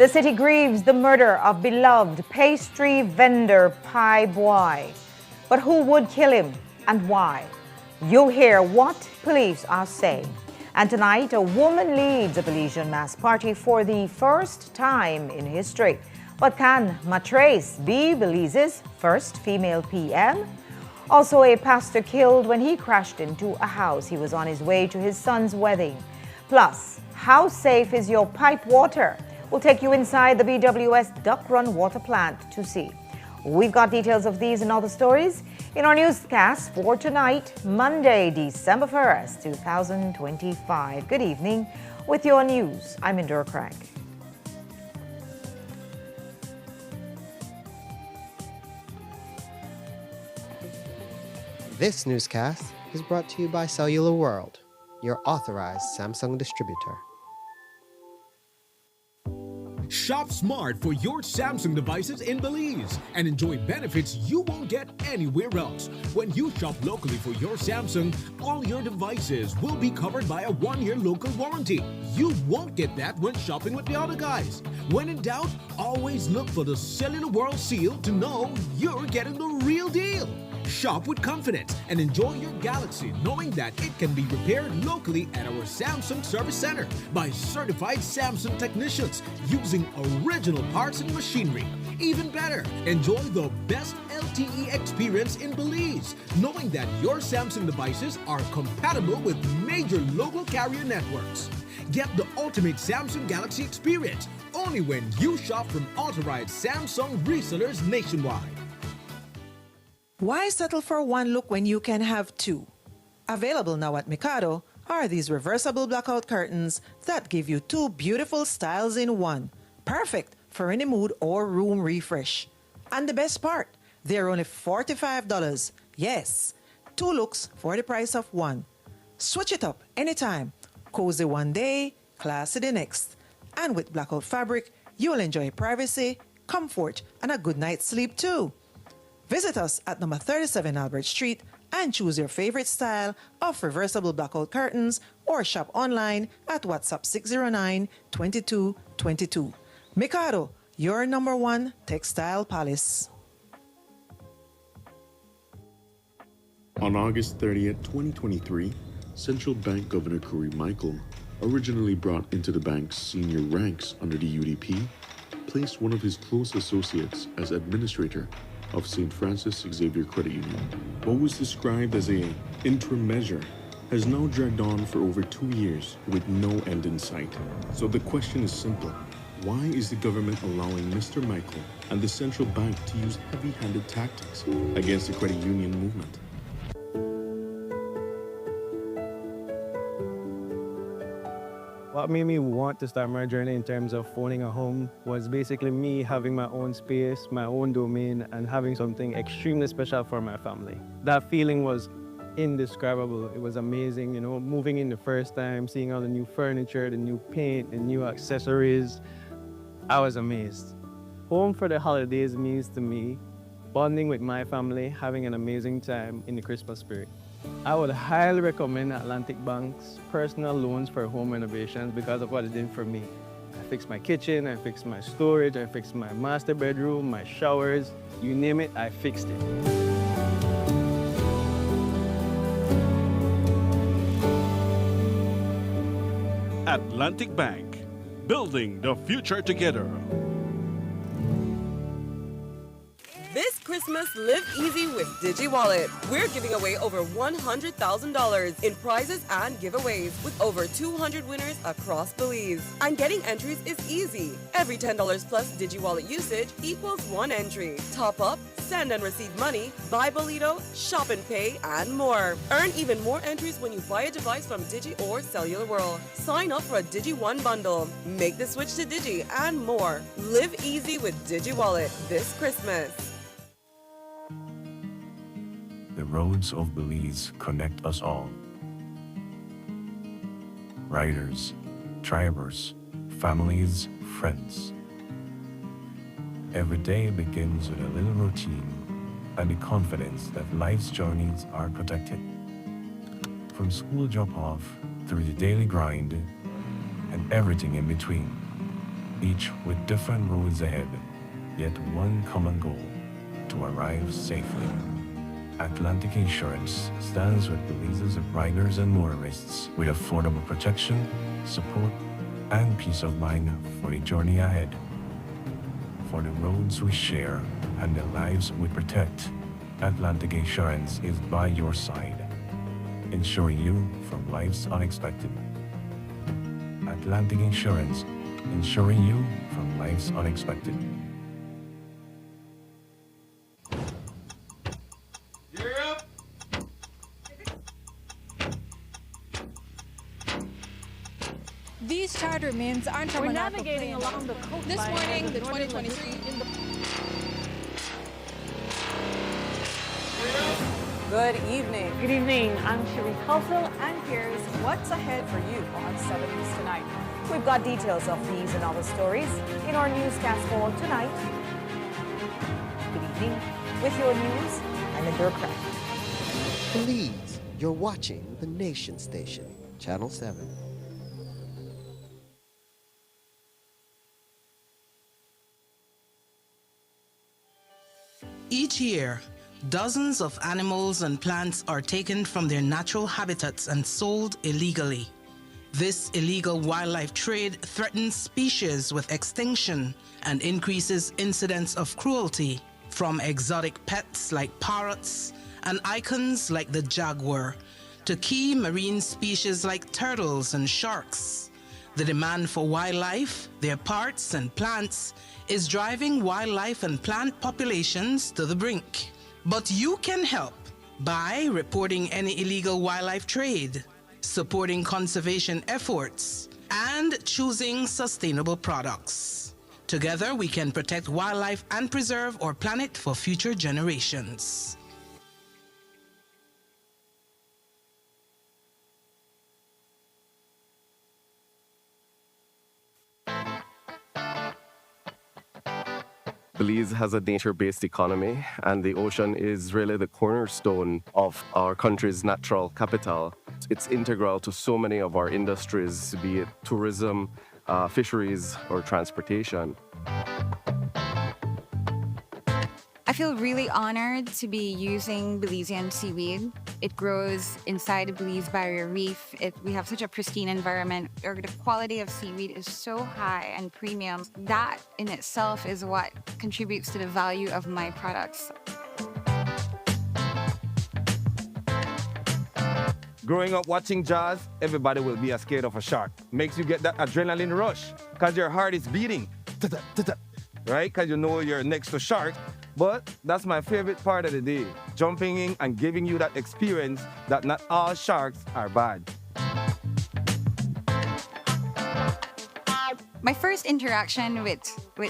The city grieves the murder of beloved pastry vendor Pai Boy. But who would kill him and why? You'll hear what police are saying. And tonight, a woman leads a Belizean mass party for the first time in history. But can Matrace be Belize's first female PM? Also, a pastor killed when he crashed into a house. He was on his way to his son's wedding. Plus, how safe is your pipe water? We'll take you inside the BWS Duck Run water plant to see. We've got details of these and other stories in our newscast for tonight, Monday, December 1st, 2025. Good evening. With your news, I'm Indira Craig. This newscast is brought to you by Cellular World, your authorized Samsung distributor. Shop smart for your Samsung devices in Belize and enjoy benefits you won't get anywhere else. When you shop locally for your Samsung, all your devices will be covered by a 1-year local warranty. You won't get that when shopping with the other guys. When in doubt, always look for the Cellular World seal to know you're getting the real deal. Shop with confidence and enjoy your Galaxy knowing that it can be repaired locally at our Samsung Service Center by certified Samsung technicians using original parts and machinery. Even better, enjoy the best LTE experience in Belize, knowing that your Samsung devices are compatible with major local carrier networks. Get the ultimate Samsung Galaxy experience only when you shop from authorized Samsung resellers nationwide. Why settle for one look when you can have two? Available now at Mikado are these reversible blackout curtains that give you two beautiful styles in one. Perfect for any mood or room refresh. And the best part, they're only $45. Yes, two looks for the price of one. Switch it up anytime. Cozy one day, classy the next. And with blackout fabric, you'll enjoy privacy, comfort, and a good night's sleep too. Visit us at number 37 Albert Street and choose your favorite style of reversible blackout curtains or shop online at WhatsApp 609-2222. Mikado, your number one textile palace. On August 30th, 2023, Central Bank Governor Curry Michael, originally brought into the bank's senior ranks under the UDP, placed one of his close associates as administrator of St. Francis Xavier Credit Union. What was described as an interim measure has now dragged on for over 2 years with no end in sight. So the question is simple. Why is the government allowing Mr. Michael and the central bank to use heavy-handed tactics against the credit union movement? What made me want to start my journey in terms of owning a home was basically me having my own space, my own domain, and having something extremely special for my family. That feeling was indescribable. It was amazing, moving in the first time, seeing all the new furniture, the new paint, the new accessories. I was amazed. Home for the holidays means to me bonding with my family, having an amazing time in the Christmas spirit. I would highly recommend Atlantic Bank's personal loans for home renovations because of what it did for me. I fixed my kitchen, I fixed my storage, I fixed my master bedroom, my showers, you name it, I fixed it. Atlantic Bank, building the future together. This Christmas, live easy with DigiWallet. We're giving away over $100,000 in prizes and giveaways with over 200 winners across Belize. And getting entries is easy. Every $10 plus DigiWallet usage equals one entry. Top up, send and receive money, buy Bolito, shop and pay, and more. Earn even more entries when you buy a device from Digi or Cellular World. Sign up for a Digi One bundle. Make the switch to Digi and more. Live easy with DigiWallet this Christmas. The roads of Belize connect us all. Riders, drivers, families, friends. Every day begins with a little routine and the confidence that life's journeys are protected. From school drop-off through the daily grind and everything in between. each with different roads ahead, yet one common goal: to arrive safely. Atlantic Insurance stands with Belize's riders and motorists with affordable protection, support, and peace of mind for the journey ahead. For the roads we share and the lives we protect, Atlantic Insurance is by your side, ensuring you from life's unexpected. Atlantic Insurance, ensuring you from life's unexpected. These charter means aren't We're navigating along the coastline. This morning, the 2023 Good evening. Good evening. I'm Sheree Kelso, and here's what's ahead for you on 7 News tonight. We've got details of these and other stories in our newscast for tonight. Good evening, with your news, I'm Linda Craft. Belize, you're watching the Nation Station, Channel 7. Each year, dozens of animals and plants are taken from their natural habitats and sold illegally. This illegal wildlife trade threatens species with extinction and increases incidents of cruelty, from exotic pets like parrots and icons like the jaguar to key marine species like turtles and sharks. The demand for wildlife, their parts, and plants is driving wildlife and plant populations to the brink. But you can help by reporting any illegal wildlife trade, supporting conservation efforts, and choosing sustainable products. Together, we can protect wildlife and preserve our planet for future generations. Belize has a nature-based economy, and the ocean is really the cornerstone of our country's natural capital. It's integral to so many of our industries, be it tourism, fisheries, or transportation. I feel really honored to be using Belizean seaweed. It grows inside the Belize Barrier Reef. We have such a pristine environment. The quality of seaweed is so high and premium. That in itself is what contributes to the value of my products. Growing up watching Jaws, everybody will be scared of a shark. Makes you get that adrenaline rush because your heart is beating, right? Because you know you're next to shark. But that's my favorite part of the day, jumping in and giving you that experience that not all sharks are bad. My first interaction with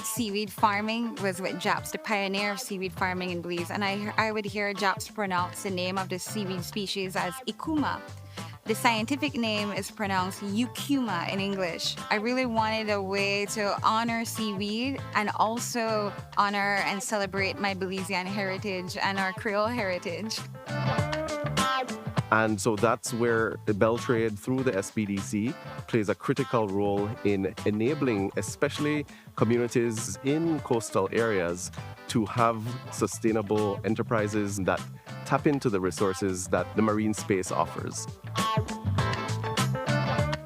seaweed farming was with Japs, the pioneer of seaweed farming in Belize, and I would hear Japs pronounce the name of the seaweed species as Ikuma. The scientific name is pronounced Eucuma in English. I really wanted a way to honor seaweed and also honor and celebrate my Belizean heritage and our Creole heritage. And so that's where the bell trade through the SPDC plays a critical role in enabling, especially communities in coastal areas, to have sustainable enterprises that tap into the resources that the marine space offers.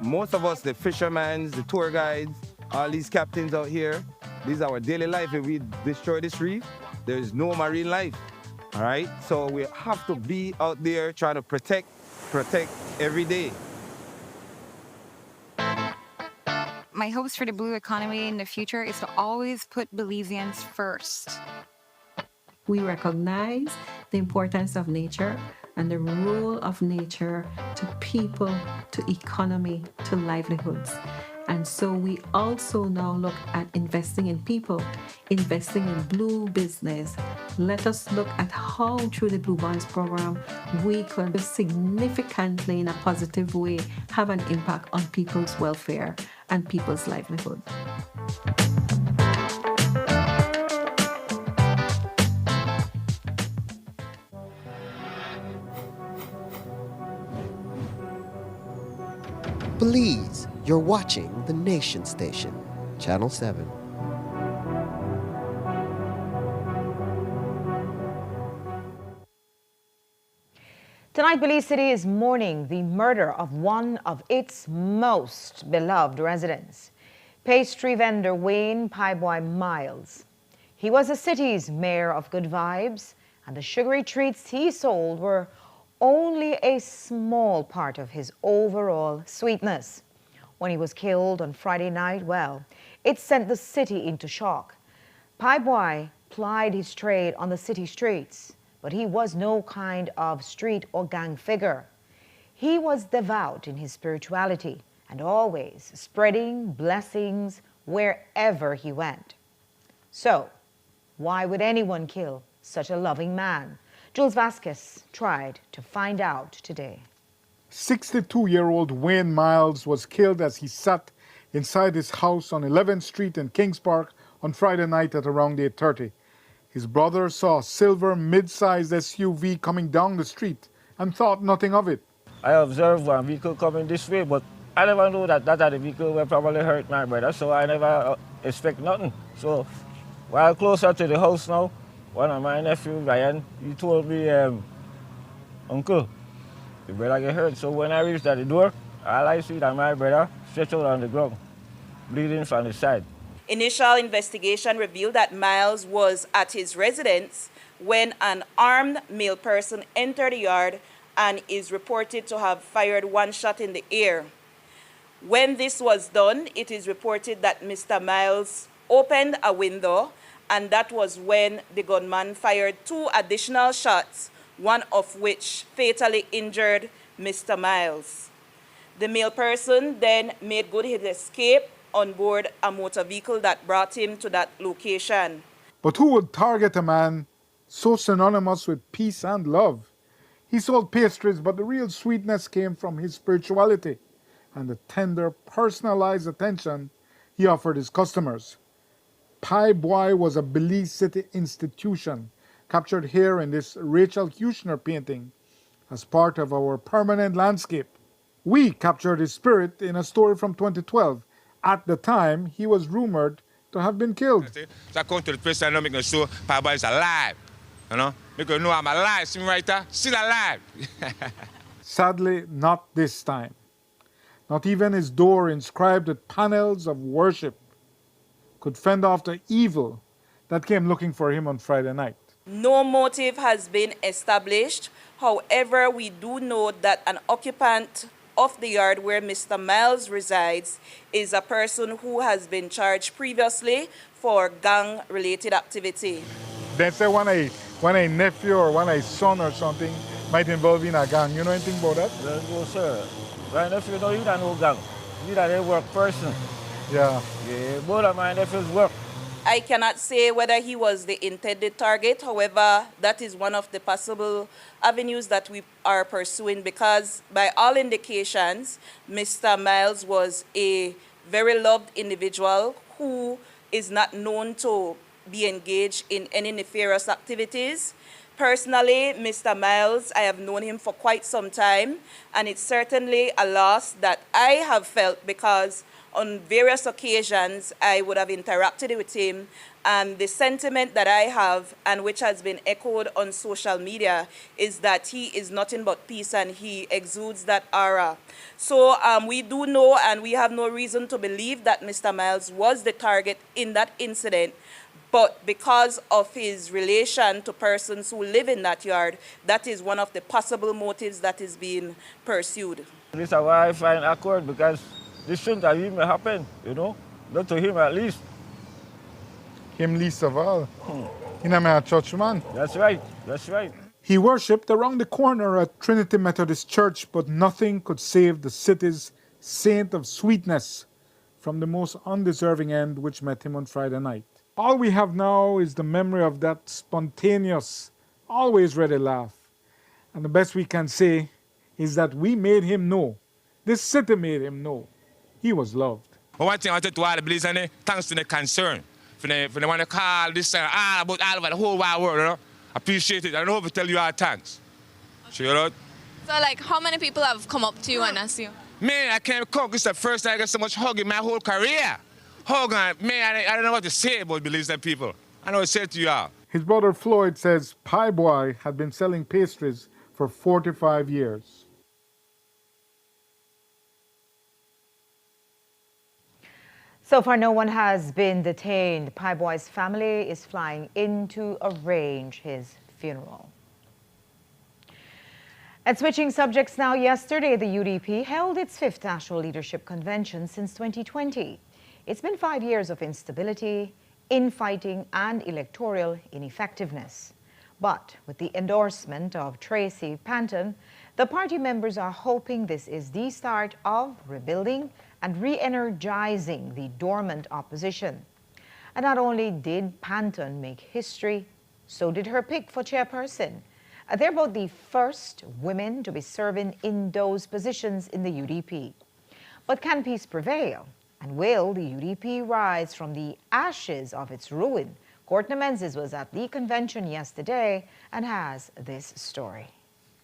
Most of us, the fishermen, the tour guides, all these captains out here, this is our daily life. If we destroy this reef, there is no marine life. All right? So we have to be out there trying to protect every day. My hopes for the blue economy in the future is to always put Belizeans first. We recognize the importance of nature and the role of nature to people, to economy, to livelihoods. And so we also now look at investing in people, investing in blue business. Let us look at how through the Blue Bonds program, we could significantly, in a positive way, have an impact on people's welfare and people's livelihood. Belize, you're watching the Nation Station, Channel 7. Tonight, Belize City is mourning the murder of one of its most beloved residents, pastry vendor Wayne Pieboy Miles. He was the city's mayor of good vibes, and the sugary treats he sold were only a small part of his overall sweetness. When he was killed on Friday night, well, it sent the city into shock. Pieboy plied his trade on the city streets, but he was no kind of street or gang figure. He was devout in his spirituality and always spreading blessings wherever he went. So, why would anyone kill such a loving man? Jules Vasquez tried to find out today. 62-year-old Wayne Miles was killed as he sat inside his house on 11th Street in Kings Park on Friday night at around 8:30. His brother saw a silver mid-sized SUV coming down the street and thought nothing of it. I observed one vehicle coming this way, but I never knew that that other vehicle will probably hurt my brother, so I never expect nothing. So while closer to the house now, one of my nephews, Ryan, he told me, Uncle, the brother get hurt. So when I reached at the door, all I see that my brother stretched out on the ground, bleeding from the side. Initial investigation revealed that Miles was at his residence when an armed male person entered the yard and is reported to have fired one shot in the air. When this was done, it is reported that Mr. Miles opened a window, and that was when the gunman fired 2 additional shots, one of which fatally injured Mr. Miles. The male person then made good his escape on board a motor vehicle that brought him to that location. But who would target a man so synonymous with peace and love? He sold pastries, but the real sweetness came from his spirituality and the tender, personalized attention he offered his customers. Pieboy was a Belize City institution, captured here in this Rachel Kushner painting as part of our permanent landscape. We captured his spirit in a story from 2012. At the time, he was rumored to have been killed. So I come to the place and I make no sure Pieboy is alive. You know? Because you know I'm alive, see me right there? Still alive. Sadly, not this time. Not even his door inscribed with panels of worship could fend off the evil that came looking for him on Friday night. No motive has been established. However, we do know that an occupant of the yard where Mr. Miles resides is a person who has been charged previously for gang-related activity. They say when a nephew or when a son or something might involve in a gang. You know anything about that? No, sir. My nephew, no, he's not no gang. He's not a work person. Yeah. Yeah, both of my nephews work. I cannot say whether he was the intended target. However, that is one of the possible avenues that we are pursuing because by all indications, Mr. Miles was a very loved individual who is not known to be engaged in any nefarious activities. Personally, Mr. Miles, I have known him for quite some time, and it's certainly a loss that I have felt because on various occasions, I would have interacted with him, and the sentiment that I have, and which has been echoed on social media, is that he is nothing but peace, and he exudes that aura. So we do know, and we have no reason to believe that Mr. Miles was the target in that incident, but because of his relation to persons who live in that yard, that is one of the possible motives that is being pursued. This is why I find awkward because this shouldn't have even happened, you know? Not to him at least. Him least of all. He's a churchman. That's right, that's right. He worshipped around the corner at Trinity Methodist Church, but nothing could save the city's saint of sweetness from the most undeserving end which met him on Friday night. All we have now is the memory of that spontaneous, always ready laugh. And the best we can say is that we made him know. This city made him know. He was loved. But one thing I wanted to all the Belize, thanks to the concern. For the one to call this about all over the whole wide world, you know? Appreciate it. I don't know if I tell you all thanks. Sure, you know? So, like, how many people have come up to you and asked you? Man, I can't cook. It's the first time I get so much hug in my whole career. Hogan, man, I don't know what to say about Belize and people. I know what to say to you all. His brother Floyd says Pie Boy had been selling pastries for 45 years. So far, no one has been detained. Pie Boy's family is flying in to arrange his funeral. And switching subjects now, yesterday the UDP held its 5th National Leadership Convention since 2020. It's been 5 years of instability, infighting, and electoral ineffectiveness. But with the endorsement of Tracy Panton, the party members are hoping this is the start of rebuilding and re-energizing the dormant opposition. And not only did Panton make history, so did her pick for chairperson. They're both the first women to be serving in those positions in the UDP. But can peace prevail? And will the UDP rise from the ashes of its ruin? Courtney Menzies was at the convention yesterday and has this story.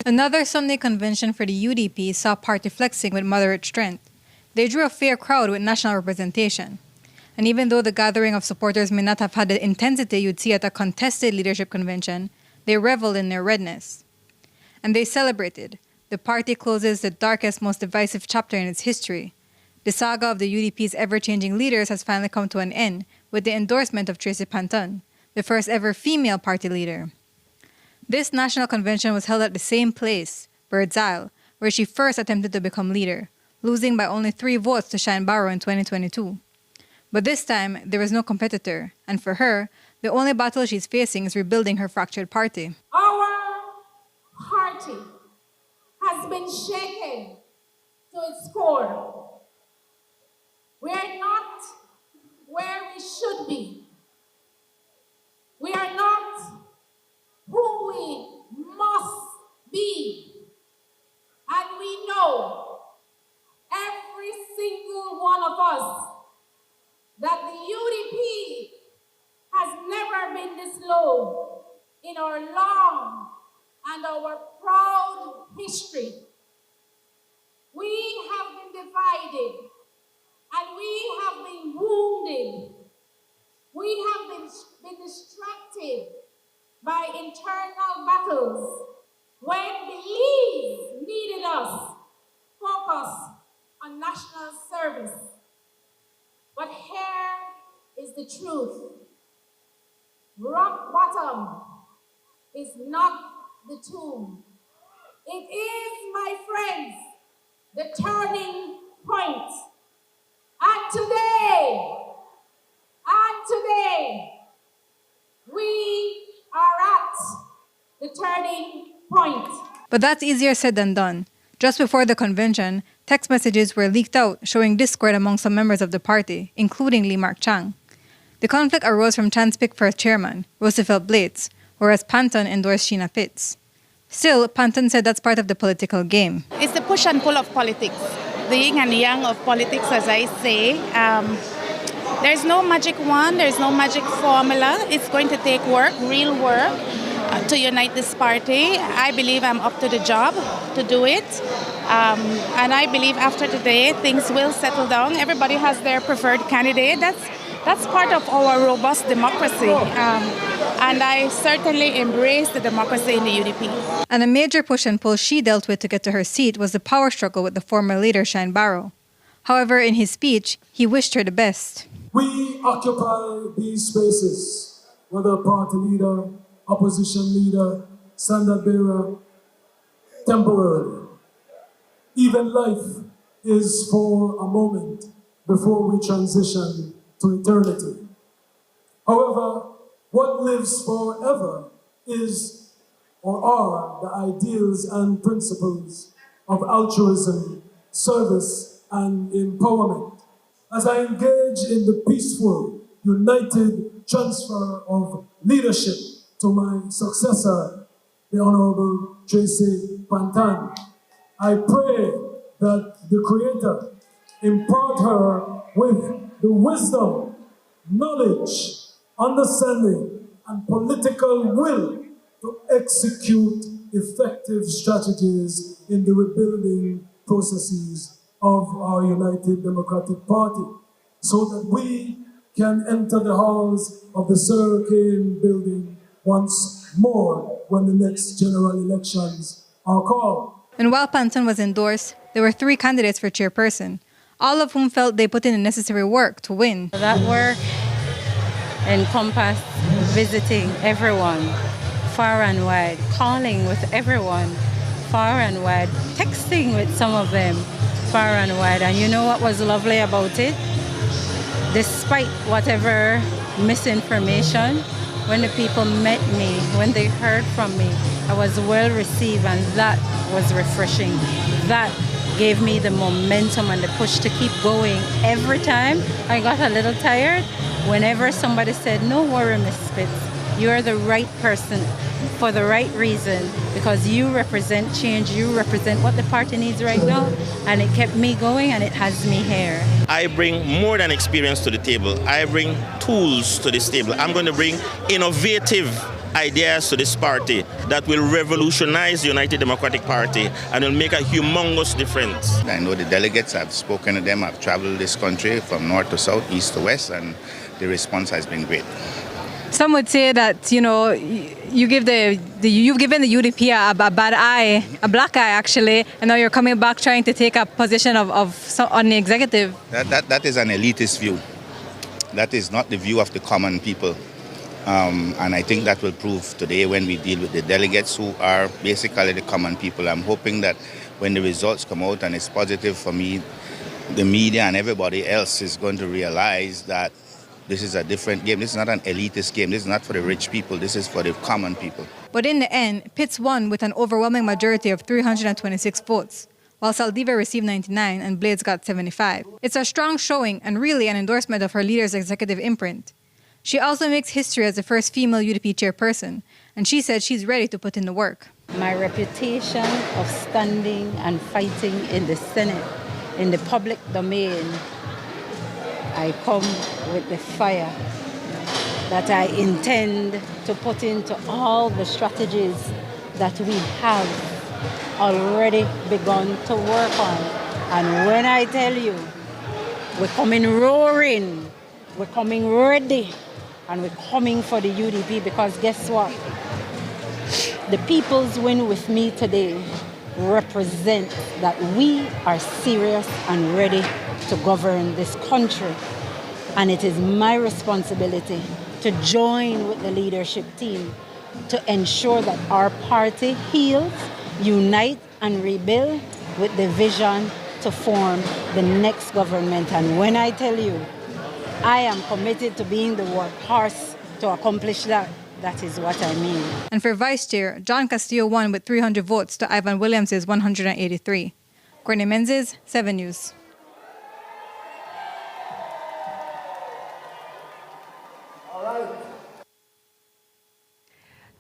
Another Sunday convention for the UDP saw party flexing with moderate strength. They drew a fair crowd with national representation. And even though the gathering of supporters may not have had the intensity you'd see at a contested leadership convention, they reveled in their redness. And they celebrated. The party closes the darkest, most divisive chapter in its history. The saga of the UDP's ever-changing leaders has finally come to an end with the endorsement of Tracy Panton, the first ever female party leader. This national convention was held at the same place, Bird's Isle, where she first attempted to become leader, losing by only 3 votes to Shine Barrow in 2022. But this time, there was no competitor, and for her, the only battle she's facing is rebuilding her fractured party. Our party has been shaken to its core. We are not where we should be. We are not who we must be. And we know, every single one of us, that the UDP has never been this low in our long and our proud history. We have been divided and we have been wounded. We have been distracted by internal battles when Belize needed us focus on national service. But here is the truth. Rock bottom is not the tomb. It is, my friends, the turning point. And today, we are at the turning point. But that's easier said than done. Just before the convention, text messages were leaked out showing discord among some members of the party, including Lee Mark Chang. The conflict arose from Chan's pick for chairman, Roosevelt Blades, whereas Panton endorsed Sheena Fitz. Still, Panton said that's part of the political game. It's the push and pull of politics, the yin and yang of politics, as I say. There's no magic wand, there's no magic formula. It's going to take work, real work, to unite this party. I believe I'm up to the job to do it. And I believe after today, things will settle down. Everybody has their preferred candidate. That's part of our robust democracy. And I certainly embrace the democracy in the UDP. And a major push and pull she dealt with to get to her seat was the power struggle with the former leader, Shine Barrow. However, in his speech, he wished her the best. We occupy these spaces, whether party leader, opposition leader, standard bearer, temporarily. Even life is for a moment before we transition to eternity. However, what lives forever is or are the ideals and principles of altruism, service, and empowerment. As I engage in the peaceful, united transfer of leadership to my successor, the Honorable Tracy Panton, I pray that the Creator impart her with the wisdom, knowledge, understanding, and political will to execute effective strategies in the rebuilding processes of our United Democratic Party. so that we can enter the halls of the Sir Kane building once more when the next general elections are called. And while Panton was endorsed, there were 3 candidates for chairperson, all of whom felt they put in the necessary work to win. That work encompassed visiting everyone far and wide, calling with everyone far and wide, texting with some of them far and wide. And you know what was lovely about it? Despite whatever misinformation, when the people met me, when they heard from me, I was well received, and that was refreshing. That gave me the momentum and the push to keep going. Every time I got a little tired, whenever somebody said, "No worry, Miss Spitz, you're the right person for the right reason, because you represent change, you represent what the party needs right now," and it kept me going, and it has me here. I bring more than experience to the table. I bring tools to this table. I'm going to bring innovative ideas to this party that will revolutionize the United Democratic Party and will make a humongous difference. I know the delegates, I've spoken to them, I've traveled this country from north to south, east to west, and the response has been great. Some would say that, you've given the UDP a bad eye, a black eye actually, and now you're coming back trying to take a position on the executive. That is an elitist view. That is not the view of the common people. And I think that will prove today when we deal with the delegates who are basically the common people. I'm hoping that when the results come out and it's positive for me, the media and everybody else is going to realize that this is a different game. This is not an elitist game. This is not for the rich people. This is for the common people. But in the end, Pitts won with an overwhelming majority of 326 votes, while Saldivar received 99 and Blades got 75. It's a strong showing and really an endorsement of her leader's executive imprint. She also makes history as the first female UDP chairperson, and she said she's ready to put in the work. My reputation of standing and fighting in the Senate, in the public domain, I come with the fire that I intend to put into all the strategies that we have already begun to work on. And when I tell you, we're coming roaring, we're coming ready, and we're coming for the UDP, because guess what? The people's win with me today represent that we are serious and ready to govern this country. And it is my responsibility to join with the leadership team to ensure that our party heals, unite and rebuild with the vision to form the next government. And when I tell you, I am committed to being the workhorse to accomplish that. That is what I mean. And for vice chair, John Castillo won with 300 votes to Ivan Williams' 183. Courtney Menzies, 7 News.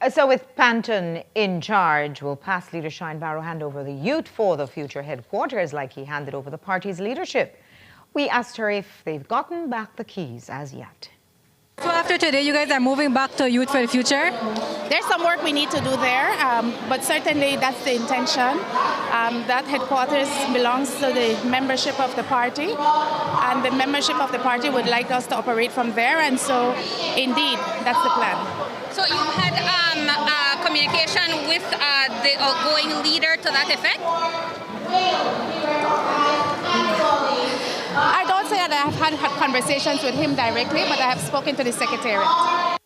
So with Panton in charge, will past leader Shine Barrow hand over the youth for the future headquarters like he handed over the party's leadership? We asked her if they've gotten back the keys as yet. So after today, you guys are moving back to Youth for the Future? There's some work we need to do there, but certainly that's the intention. That headquarters belongs to the membership of the party, and the membership of the party would like us to operate from there, and so indeed, that's the plan. So you've had communication with the outgoing leader to that effect? I don't say that I have had conversations with him directly, but I have spoken to the secretariat.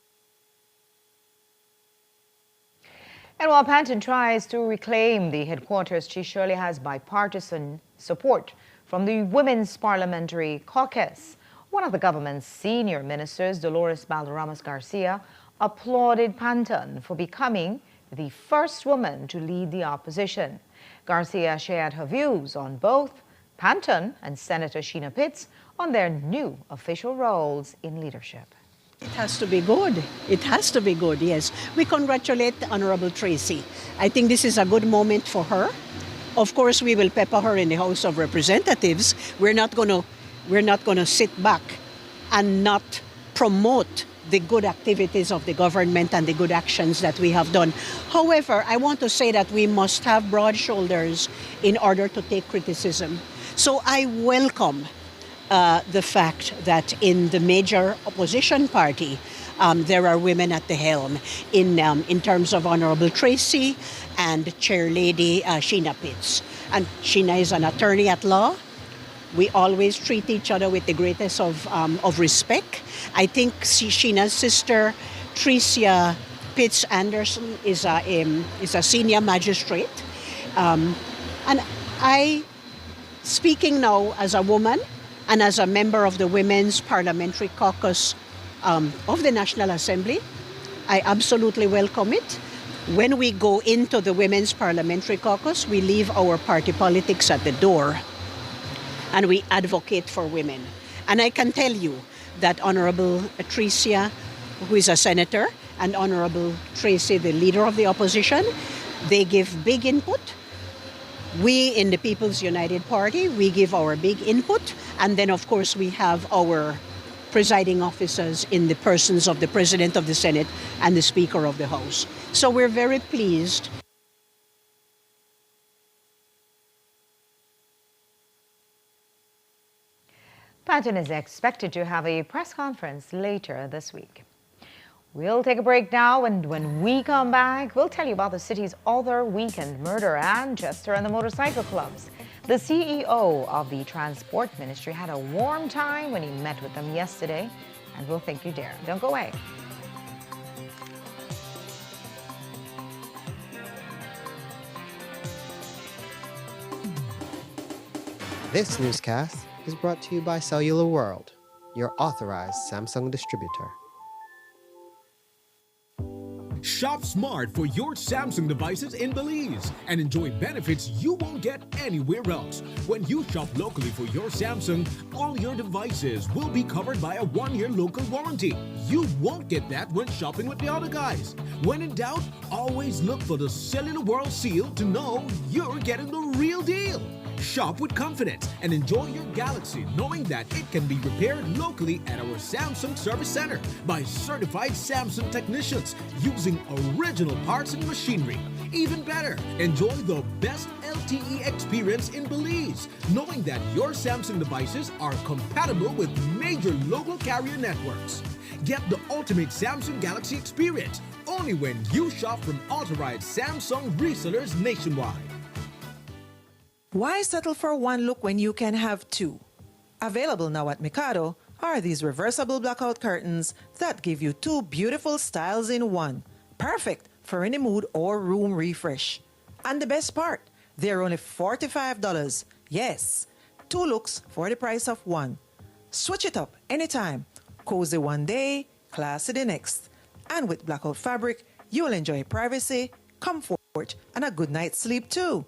And while Panton tries to reclaim the headquarters, she surely has bipartisan support from the Women's Parliamentary Caucus. One of the government's senior ministers, Dolores Balderramas Garcia, applauded Panton for becoming the first woman to lead the opposition. Garcia shared her views on both Panton and Senator Sheena Pitts on their new official roles in leadership. It has to be good. It has to be good, yes. We congratulate Honorable Tracy. I think this is a good moment for her. Of course, we will pepper her in the House of Representatives. We're not going to sit back and not promote the good activities of the government and the good actions that we have done. However, I want to say that we must have broad shoulders in order to take criticism. So I welcome the fact that in the major opposition party, there are women at the helm in terms of Honorable Tracy and Chair Lady Sheena Pitts. And Sheena is an attorney at law. We always treat each other with the greatest of respect. I think Sheena's sister, Tricia Pitts Anderson, is a senior magistrate. And I, speaking now as a woman and as a member of the Women's Parliamentary Caucus of the National Assembly, I absolutely welcome it. When we go into the Women's Parliamentary Caucus, we leave our party politics at the door and we advocate for women. And I can tell you that Honorable Tricia, who is a senator, and Honorable Tracy, the leader of the opposition, they give big input. We in the People's United Party, we give our big input. And then, of course, we have our presiding officers in the persons of the President of the Senate and the Speaker of the House. So we're very pleased. Pageant is expected to have a press conference later this week. We'll take a break now, and when we come back, we'll tell you about the city's other weekend murder and Chester and the motorcycle clubs. The CEO of the Transport Ministry had a warm time when he met with them yesterday, and we'll thank you there. Don't go away. This newscast is brought to you by Cellular World, your authorized Samsung distributor. Shop smart for your Samsung devices in Belize and enjoy benefits you won't get anywhere else. When you shop locally for your Samsung, all your devices will be covered by a 1-year local warranty. You won't get that when shopping with the other guys. When in doubt, always look for the Cellular World seal to know you're getting the real deal. Shop with confidence and enjoy your Galaxy knowing that it can be repaired locally at our Samsung Service Center by certified Samsung technicians using original parts and machinery. Even better, enjoy the best LTE experience in Belize, knowing that your Samsung devices are compatible with major local carrier networks. Get the ultimate Samsung Galaxy experience only when you shop from authorized Samsung resellers nationwide. Why settle for one look when you can have two? Available now at Mikado are these reversible blackout curtains that give you two beautiful styles in one. Perfect for any mood or room refresh. And the best part, they're only $45. Yes, 2 looks for the price of one. Switch it up anytime. Cozy one day, classy the next. And with blackout fabric, you'll enjoy privacy, comfort, and a good night's sleep too.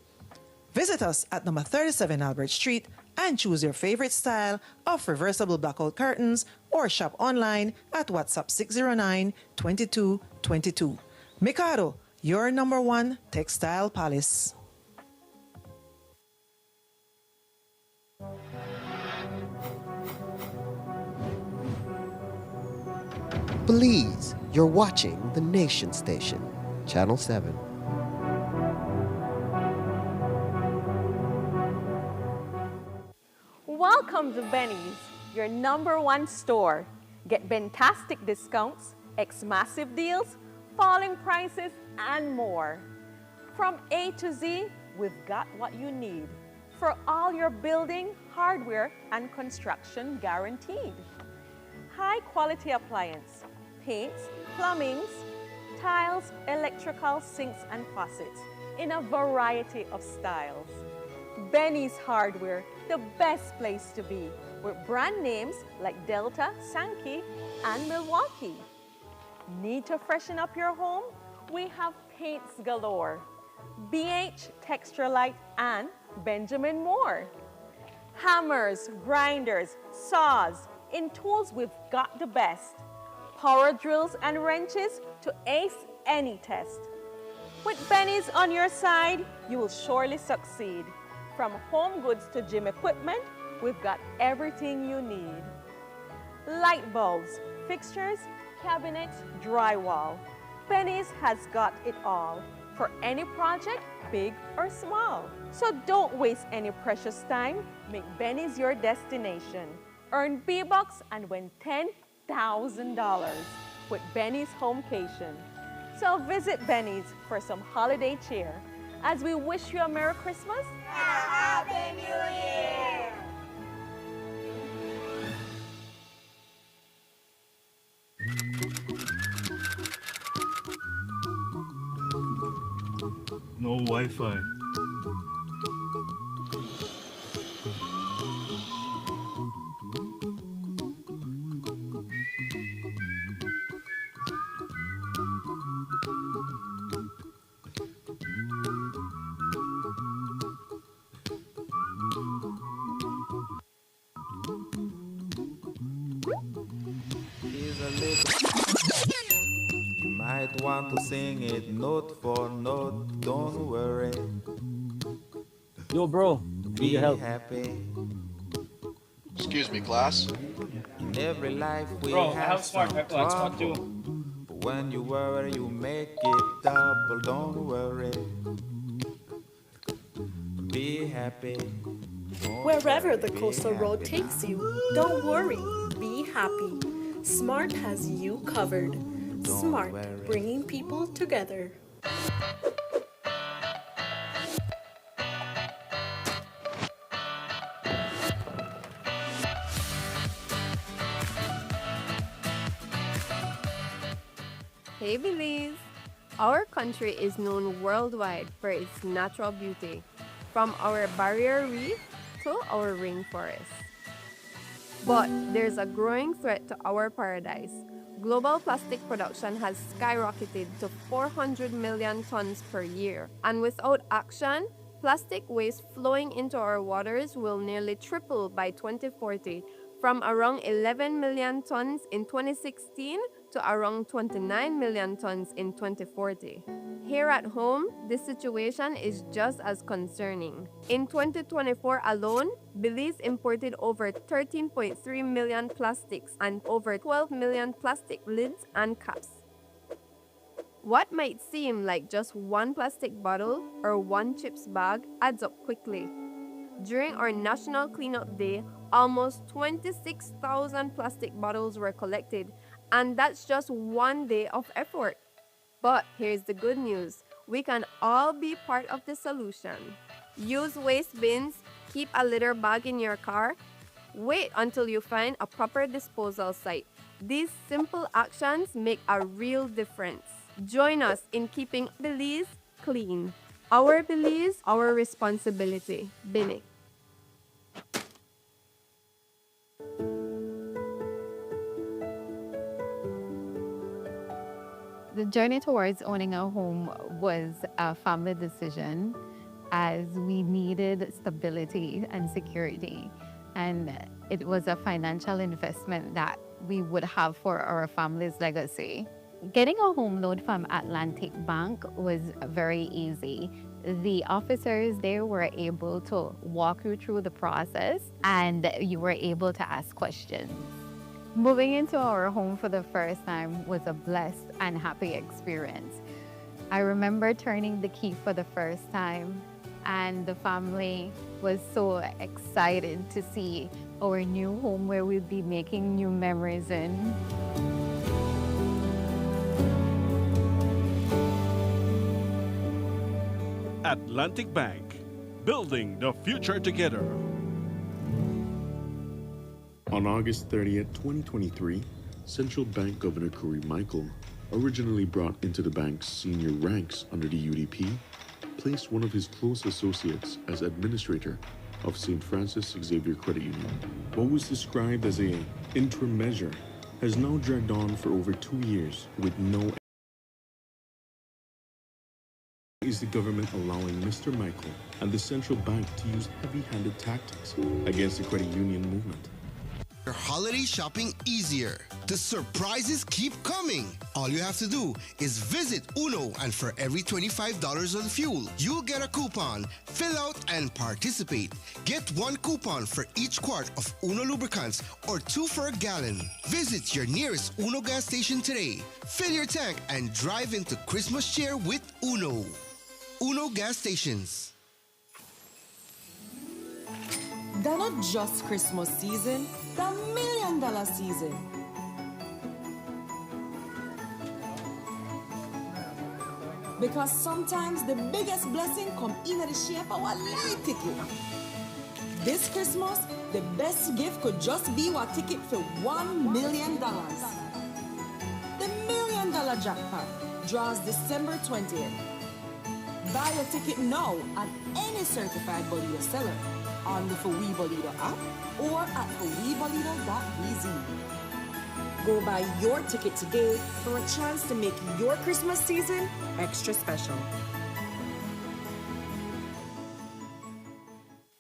Visit us at number 37 Albert Street and choose your favorite style of reversible blackout curtains or shop online at WhatsApp 609-2222. Mikado, your #1 textile palace. Belize, you're watching the Nation Station, Channel 7. Welcome to Benny's, your #1 store. Get fantastic discounts, massive deals, falling prices, and more. From A to Z, we've got what you need for all your building, hardware, and construction guaranteed. High quality appliance, paints, plumbings, tiles, electrical, sinks, and faucets in a variety of styles. Benny's Hardware, the best place to be, with brand names like Delta, Sankey, and Milwaukee. Need to freshen up your home? We have paints galore. BH, Texturelight, and Benjamin Moore. Hammers, grinders, saws. In tools, we've got the best. Power drills and wrenches to ace any test. With Benny's on your side, you will surely succeed. From home goods to gym equipment, we've got everything you need. Light bulbs, fixtures, cabinets, drywall. Benny's has got it all for any project, big or small. So don't waste any precious time. Make Benny's your destination. Earn B-Bucks and win $10,000 with Benny's Homecation. So visit Benny's for some holiday cheer as we wish you a Merry Christmas and a Happy New Year! No Wi-Fi. You might want to sing it note for note, don't worry. Yo, bro, need your help. Happy. Excuse me, class. In every life we Bro, I have have smart some pepper, it's not trouble. But when you worry, you make it double. Don't worry. Be happy. Wherever the coastal road takes you, don't worry, be happy. Smart has you covered. Smart, bringing people together. Hey Belize! Our country is known worldwide for its natural beauty, from our barrier reef to our rainforest. But there's a growing threat to our paradise. Global plastic production has skyrocketed to 400 million tons per year, and without action, plastic waste flowing into our waters will nearly triple by 2040, from around 11 million tons in 2016 to around 29 million tons in 2040. Here at home, this situation is just as concerning. In 2024 alone, Belize imported over 13.3 million plastics and over 12 million plastic lids and caps. What might seem like just one plastic bottle or one chips bag adds up quickly. During our National Cleanup Day, almost 26,000 plastic bottles were collected, and that's just one day of effort. But here's the good news. We can all be part of the solution. Use waste bins, keep a litter bag in your car, wait until you find a proper disposal site. These simple actions make a real difference. Join us in keeping Belize clean. Our Belize, our responsibility. Bini. The journey towards owning a home was a family decision as we needed stability and security. And it was a financial investment that we would have for our family's legacy. Getting a home loan from Atlantic Bank was very easy. The officers there were able to walk you through the process and you were able to ask questions. Moving into our home for the first time was a blessed and happy experience. I remember turning the key for the first time, and the family was so excited to see our new home where we'll be making new memories in. Atlantic Bank, building the future together. On August 30th, 2023, Central Bank Governor Curry Michael, originally brought into the bank's senior ranks under the UDP, placed one of his close associates as administrator of St. Francis Xavier Credit Union. What was described as an interim measure has now dragged on for over 2 years with no. Is the government allowing Mr. Michael and the central bank to use heavy-handed tactics against the credit union movement? Your holiday shopping easier. The surprises keep coming. All you have to do is visit Uno, and for every $25 on fuel, you'll get a coupon. Fill out and participate. Get 1 coupon for each quart of Uno lubricants or 2 for a gallon. Visit your nearest Uno gas station today. Fill your tank and drive into Christmas cheer with Uno. Uno gas stations. They're not just Christmas season, the $1 million season. Because sometimes the biggest blessing come in the shape of a light ticket. This Christmas, the best gift could just be a ticket for $1 million. The $1 million jackpot draws December 20th. Buy a ticket now at any certified Bolito seller on the For We Bolito app or at forwebolito.bz. Go buy your ticket today for a chance to make your Christmas season extra special.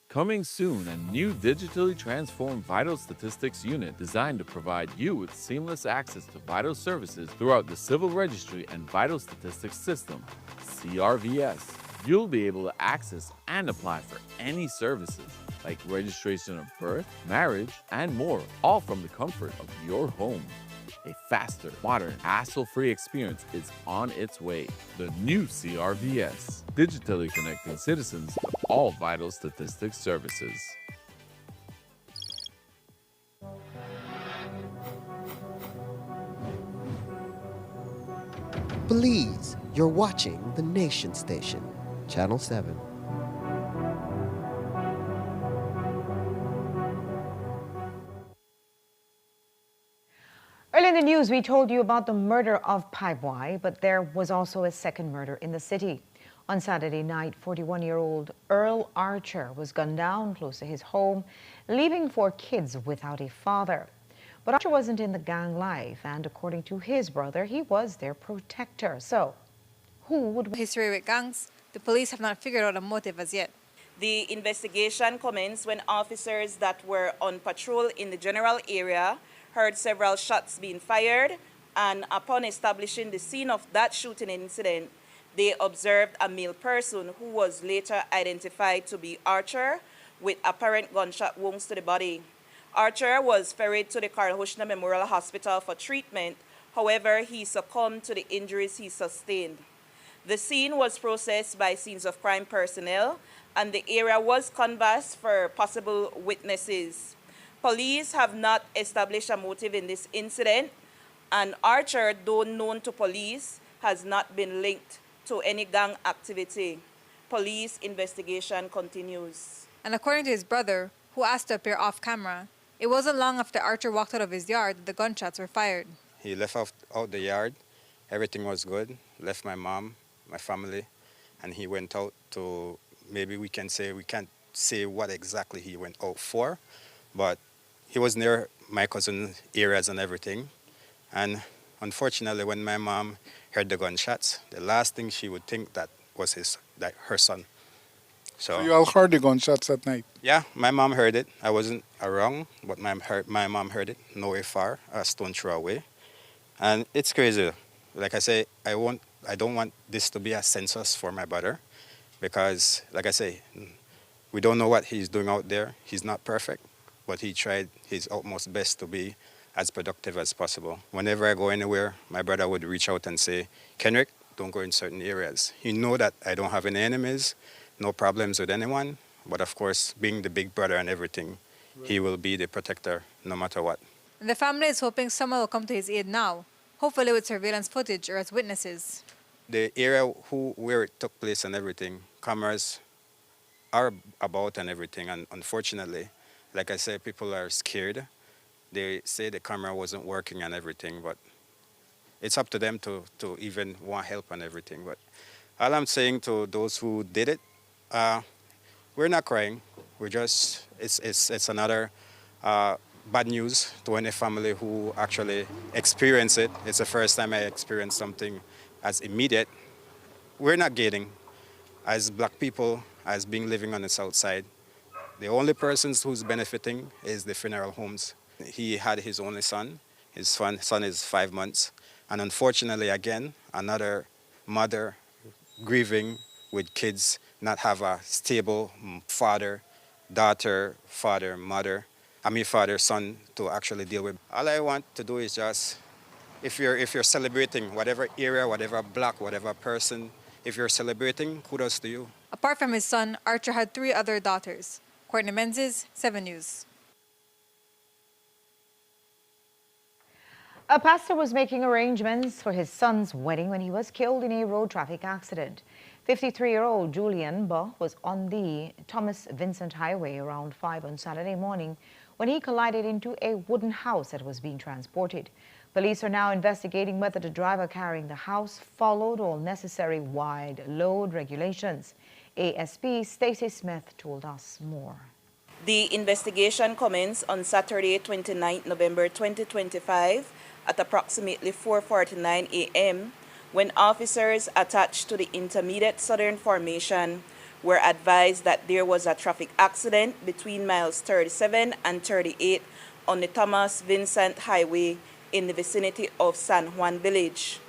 Coming soon, a new digitally transformed vital statistics unit designed to provide you with seamless access to vital services throughout the Civil Registry and Vital Statistics System, CRVS. You'll be able to access and apply for any services like registration of birth, marriage, and more, all from the comfort of your home. A faster, modern, hassle-free experience is on its way. The new CRVS, digitally connecting citizens to all vital statistics services. Belize, you're watching the Nation Station, Channel 7. Early in the news, we told you about the murder of Pai Boy, but there was also a second murder in the city. On Saturday night, 41-year-old Earl Archer was gunned down close to his home, leaving 4 kids without a father. But Archer wasn't in the gang life, and according to his brother, he was their protector. So, who would... History with gangs, the police have not figured out a motive as yet. The investigation commenced when officers that were on patrol in the general area heard several shots being fired, and upon establishing the scene of that shooting incident, they observed a male person who was later identified to be Archer with apparent gunshot wounds to the body. Archer was ferried to the Karlhushna Memorial Hospital for treatment. However, he succumbed to the injuries he sustained. The scene was processed by scenes of crime personnel, and the area was canvassed for possible witnesses. Police have not established a motive in this incident, and Archer, though known to police, has not been linked to any gang activity. Police investigation continues. And according to his brother, who asked to appear off camera, it wasn't long after Archer walked out of his yard that the gunshots were fired. He left out the yard. Everything was good. Left my mom, my family, and he went out to, maybe we can't say what exactly he went out for, but he was near my cousin's areas and everything. And unfortunately, when my mom heard the gunshots, the last thing she would think that was her son. So you all heard the gunshots at night? Yeah, my mom heard it. I wasn't around, but my mom heard it, nowhere far, a stone throw away. And it's crazy. Like I say, I don't want this to be a census for my brother, because, like I say, we don't know what he's doing out there. He's not perfect, but he tried his utmost best to be as productive as possible. Whenever I go anywhere, my brother would reach out and say, Kenrick, don't go in certain areas. He know that I don't have any enemies, no problems with anyone, but of course, being the big brother and everything, he will be the protector no matter what. And the family is hoping someone will come to his aid now, hopefully with surveillance footage or as witnesses. The area where it took place and everything, cameras are about and everything, and unfortunately, like I said, people are scared. They say the camera wasn't working and everything, but it's up to them to even want help and everything. But all I'm saying to those who did it, we're not crying. We're just, it's another bad news to any family who actually experienced it. It's the first time I experienced something as immediate. We're not getting, as black people, as being living on the south side, the only persons who's benefiting is the funeral homes. He had his only son. His son is 5 months. And unfortunately, again, another mother grieving with kids, not have a stable father, daughter, father, mother, father, son to actually deal with. All I want to do is just, if you're celebrating whatever area, whatever block, whatever person, if you're celebrating, kudos to you. Apart from his son, Archer had 3 other daughters. Courtney Menzies, 7 News. A pastor was making arrangements for his son's wedding when he was killed in a road traffic accident. 53-year-old Julian Buh was on the Thomas Vincent Highway around 5 on Saturday morning when he collided into a wooden house that was being transported. Police are now investigating whether the driver carrying the house followed all necessary wide load regulations. ASP Stacey Smith told us more. The investigation commenced on Saturday, 29 November 2025 at approximately 4:49 a.m. when officers attached to the Intermediate Southern Formation were advised that there was a traffic accident between miles 37 and 38 on the Thomas Vincent Highway in the vicinity of San Juan Village.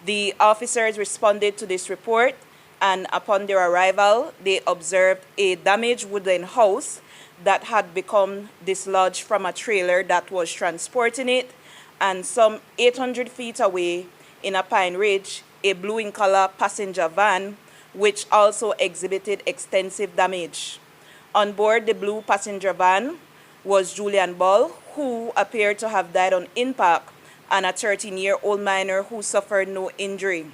The officers responded to this report, and upon their arrival, they observed a damaged wooden house that had become dislodged from a trailer that was transporting it, and some 800 feet away in a Pine Ridge, a blue in color passenger van, which also exhibited extensive damage. On board the blue passenger van was Julian Bull, who appeared to have died on impact, and a 13-year-old minor who suffered no injury.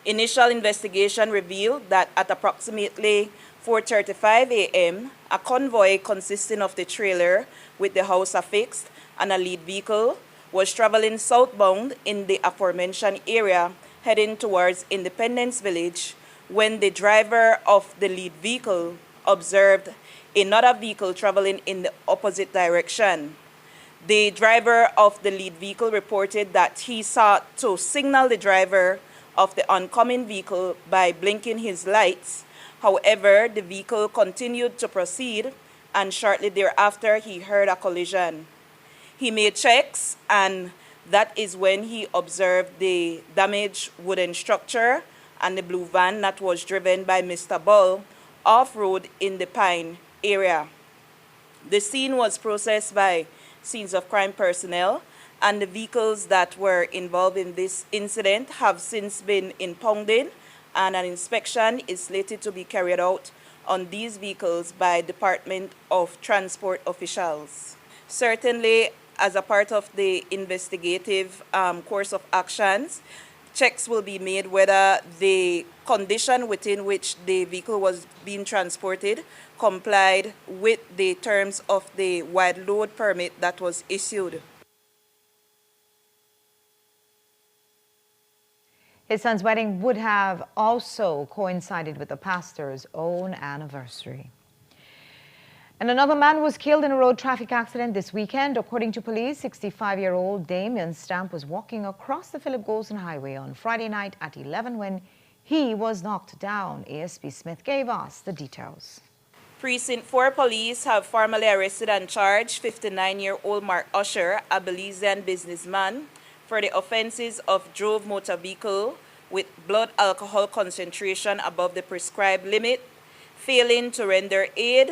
Initial investigation revealed that at approximately 4:35 a.m., a convoy consisting of the trailer with the house affixed and a lead vehicle was traveling southbound in the aforementioned area heading towards Independence Village when the driver of the lead vehicle observed another vehicle traveling in the opposite direction. The driver of the lead vehicle reported that he sought to signal the driver of the oncoming vehicle by blinking his lights. However, the vehicle continued to proceed, and shortly thereafter he heard a collision. He made checks, and that is when he observed the damaged wooden structure and the blue van that was driven by Mr. Bull off-road in the Pine area. The scene was processed by scenes of crime personnel, and the vehicles that were involved in this incident have since been impounded, and an inspection is slated to be carried out on these vehicles by Department of Transport officials. Certainly, as a part of the investigative course of actions, checks will be made whether the condition within which the vehicle was being transported complied with the terms of the wide load permit that was issued. His son's wedding would have also coincided with the pastor's own anniversary. And another man was killed in a road traffic accident this weekend. According to police, 65-year-old Damian Stamp was walking across the Philip Golson Highway on Friday night at 11 when he was knocked down. ASP Smith gave us the details. Precinct 4 police have formally arrested and charged 59-year-old Mark Usher, a Belizean businessman, for the offenses of drove motor vehicle with blood alcohol concentration above the prescribed limit, failing to render aid,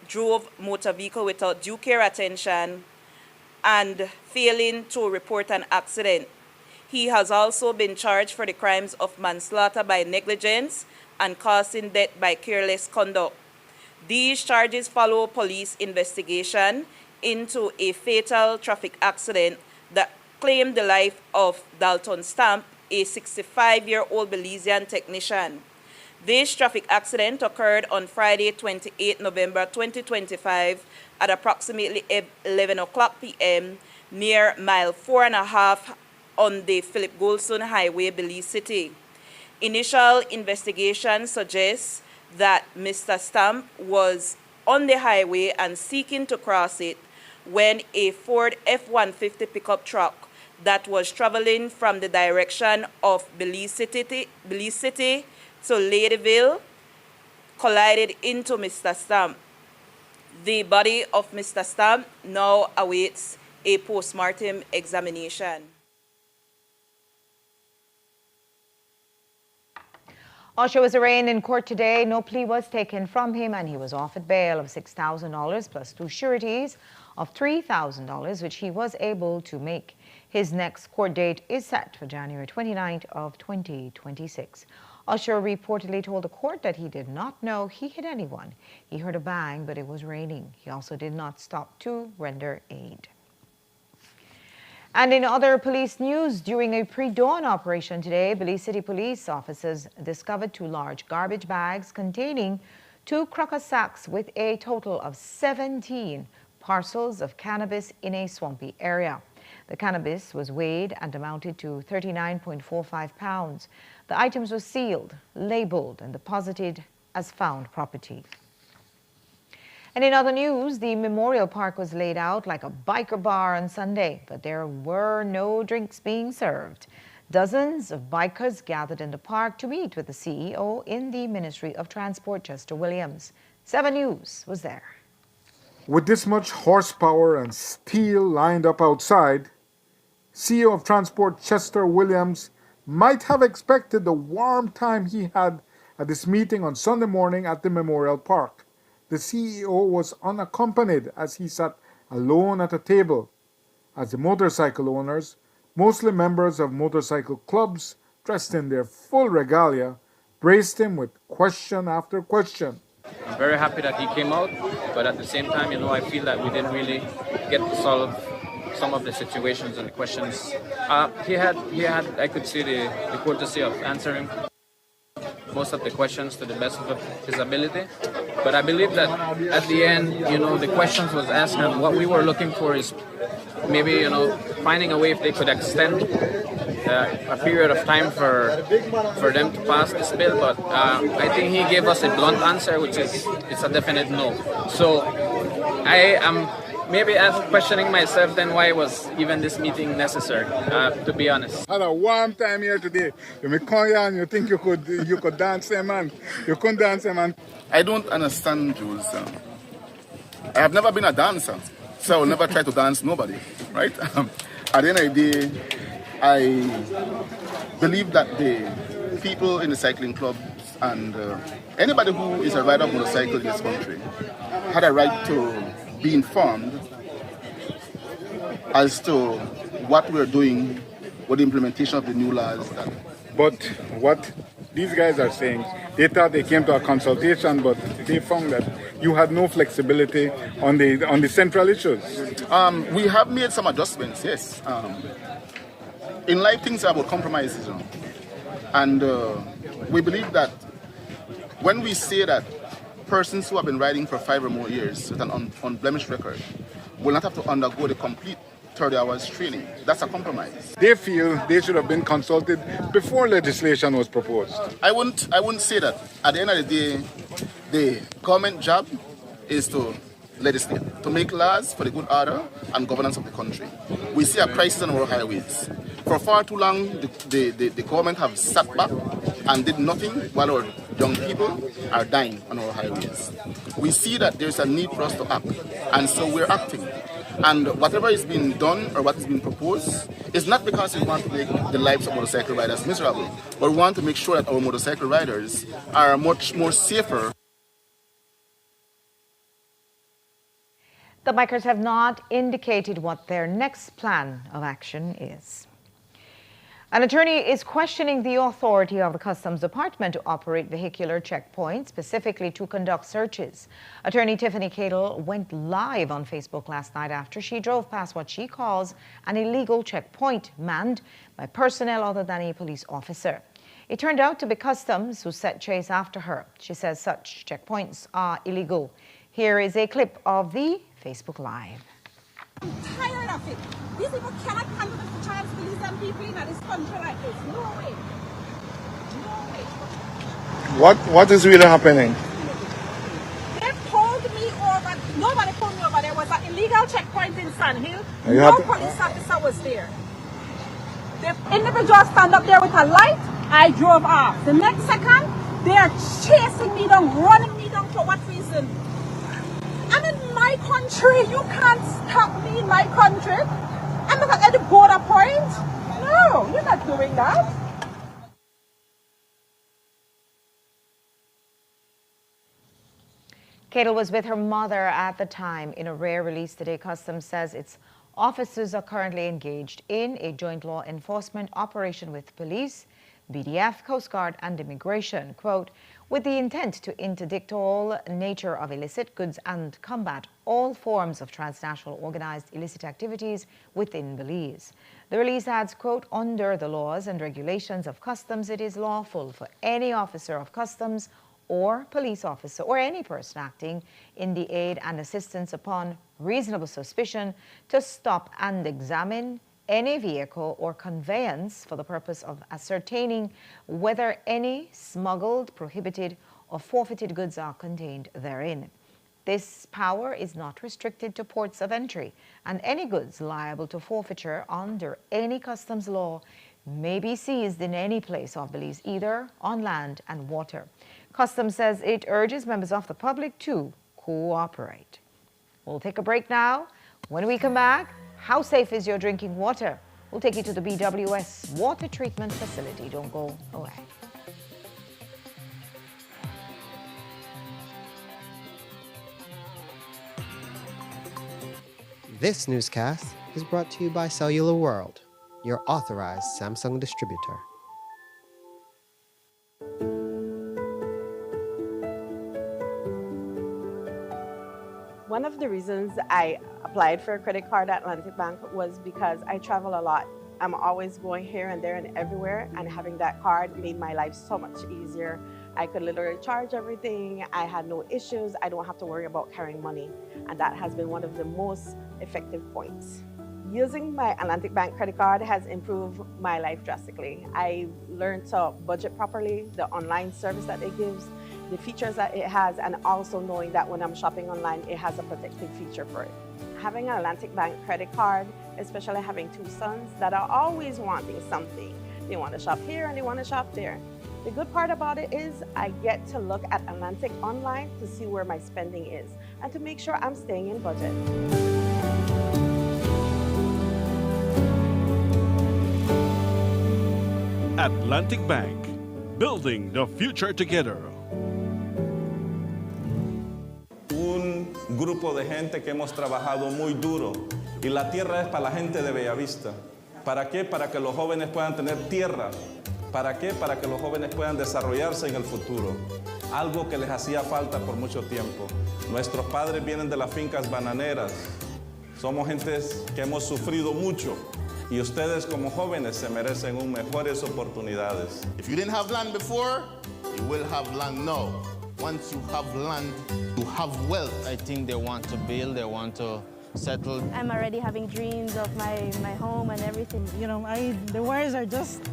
drove motor vehicle without due care attention, and failing to report an accident. He has also been charged for the crimes of manslaughter by negligence and causing death by careless conduct. These charges follow police investigation into a fatal traffic accident that claimed the life of Dalton Stamp, a 65-year-old Belizean technician. This traffic accident occurred on Friday, 28 November 2025 at approximately 11 o'clock p.m. near mile 4.5 on the Philip Golson Highway, Belize City. Initial investigation suggests that Mr. Stamp was on the highway and seeking to cross it when a Ford F-150 pickup truck that was traveling from the direction of Belize City to Ladyville collided into Mr. Stamp. The body of Mr. Stamp now awaits a post-mortem examination. Usher was arraigned in court today. No plea was taken from him, and he was offered bail of $6,000 plus 2 sureties of $3,000, which he was able to make. His next court date is set for January 29th of 2026. Usher reportedly told the court that he did not know he hit anyone. He heard a bang, but it was raining. He also did not stop to render aid. And in other police news, during a pre-dawn operation today, Belize City Police officers discovered 2 large garbage bags containing 2 crocker sacks with a total of 17 parcels of cannabis in a swampy area. The cannabis was weighed and amounted to 39.45 pounds. The items were sealed, labeled, and deposited as found property. And in other news, the Memorial Park was laid out like a biker bar on Sunday, but there were no drinks being served. Dozens of bikers gathered in the park to meet with the CEO in the Ministry of Transport, Chester Williams. 7 News was there. With this much horsepower and steel lined up outside, CEO of Transport Chester Williams might have expected the warm time he had at this meeting on Sunday morning at the Memorial Park. The CEO was unaccompanied as he sat alone at a table, as the motorcycle owners, mostly members of motorcycle clubs dressed in their full regalia, braced him with question after question. I'm very happy that he came out, but at the same time, I feel that we didn't really get to solve some of the situations and the questions. He had, I could see the courtesy of answering most of the questions to the best of his ability. But I believe that at the end, the questions was asked, and what we were looking for is maybe, finding a way if they could extend a period of time for them to pass this bill. But I think he gave us a blunt answer, which is it's a definite no. So I am maybe questioning myself then why was even this meeting necessary, to be honest. Had a warm time here today. You may come here and you think you could dance there, man. You couldn't dance there, man. I don't understand, Jules. I have never been a dancer, so I will never try to dance nobody, right? At the end of the day, I believe that the people in the cycling clubs and anybody who is a rider of motorcycle in this country had a right to be informed as to what we're doing with the implementation of the new laws. But what these guys are saying, they thought they came to a consultation, but they found that you had no flexibility on the central issues. We have made some adjustments, yes. In life, things are about compromises, and we believe that when we say that persons who have been riding for 5 or more years with an unblemished record will not have to undergo the complete 30 hours training. That's a compromise. They feel they should have been consulted before legislation was proposed. I wouldn't say that. At the end of the day, the government job is to legislate, to make laws for the good order and governance of the country. We see a crisis on our highways. For far too long, the government have sat back and did nothing while our young people are dying on our highways. We see that there's a need for us to act, and so we're acting. And whatever is being done or what is being proposed is not because we want to make the lives of motorcycle riders miserable, but we want to make sure that our motorcycle riders are much more safer. The bikers have not indicated what their next plan of action is. An attorney is questioning the authority of the Customs Department to operate vehicular checkpoints, specifically to conduct searches. Attorney Tiffany Cadle went live on Facebook last night after she drove past what she calls an illegal checkpoint manned by personnel other than a police officer. It turned out to be Customs who set chase after her. She says such checkpoints are illegal. Here is a clip of the Facebook Live. I'm tired of it. These people cannot handle the chance to release them people in this country like this. No way. No way. What is really happening? They pulled me over. Nobody pulled me over. There was an illegal checkpoint in Sand Hill. You No police officer was there. The individual stand up there with a light. I drove off. The next second, they are chasing me down, running me down. For what reason? I'm in my country. You can't stop me in my country. I'm not at the border point. No, you're not doing that. Cadle was with her mother at the time. In a rare release today, Customs says its officers are currently engaged in a joint law enforcement operation with police BDF, Coast Guard, and Immigration, quote, with the intent to interdict all nature of illicit goods and combat all forms of transnational organized illicit activities within Belize. The release adds, quote, under the laws and regulations of customs, it is lawful for any officer of customs or police officer or any person acting in the aid and assistance upon reasonable suspicion to stop and examine any vehicle or conveyance for the purpose of ascertaining whether any smuggled, prohibited, or forfeited goods are contained therein. This power is not restricted to ports of entry, and any goods liable to forfeiture under any customs law may be seized in any place of Belize, either on land and water. Customs says it urges members of the public to cooperate. We'll take a break now. When we come back, how safe is your drinking water? We'll take you to the BWS water treatment facility. Don't go away. This newscast is brought to you by Cellular World, your authorized Samsung distributor. One of the reasons I applied for a credit card at Atlantic Bank was because I travel a lot. I'm always going here and there and everywhere, and having that card made my life so much easier. I could literally charge everything. I had no issues. I don't have to worry about carrying money, and that has been one of the most effective points. Using my Atlantic Bank credit card has improved my life drastically. I learned to budget properly, the online service that it gives, the features that it has, and also knowing that when I'm shopping online, it has a protective feature for it. Having an Atlantic Bank credit card, especially having two sons that are always wanting something. They want to shop here and they want to shop there. The good part about it is I get to look at Atlantic online to see where my spending is and to make sure I'm staying in budget. Atlantic Bank, building the future together. Un grupo de gente que hemos trabajado muy duro y la tierra es para la gente de Bellavista. ¿Para qué? Para que los jóvenes puedan tener tierra. ¿Para qué? Para que los jóvenes puedan desarrollarse en el futuro. Algo que les hacía falta por mucho tiempo. Nuestros padres vienen de las fincas bananeras. Somos gentes que hemos sufrido mucho. Y ustedes como jóvenes se merecen mejores oportunidades. If you didn't have land before, you will have land now. Once you have land, you have wealth. I think they want to build, they want to settle. I'm already having dreams of my home and everything. You know, the words are just,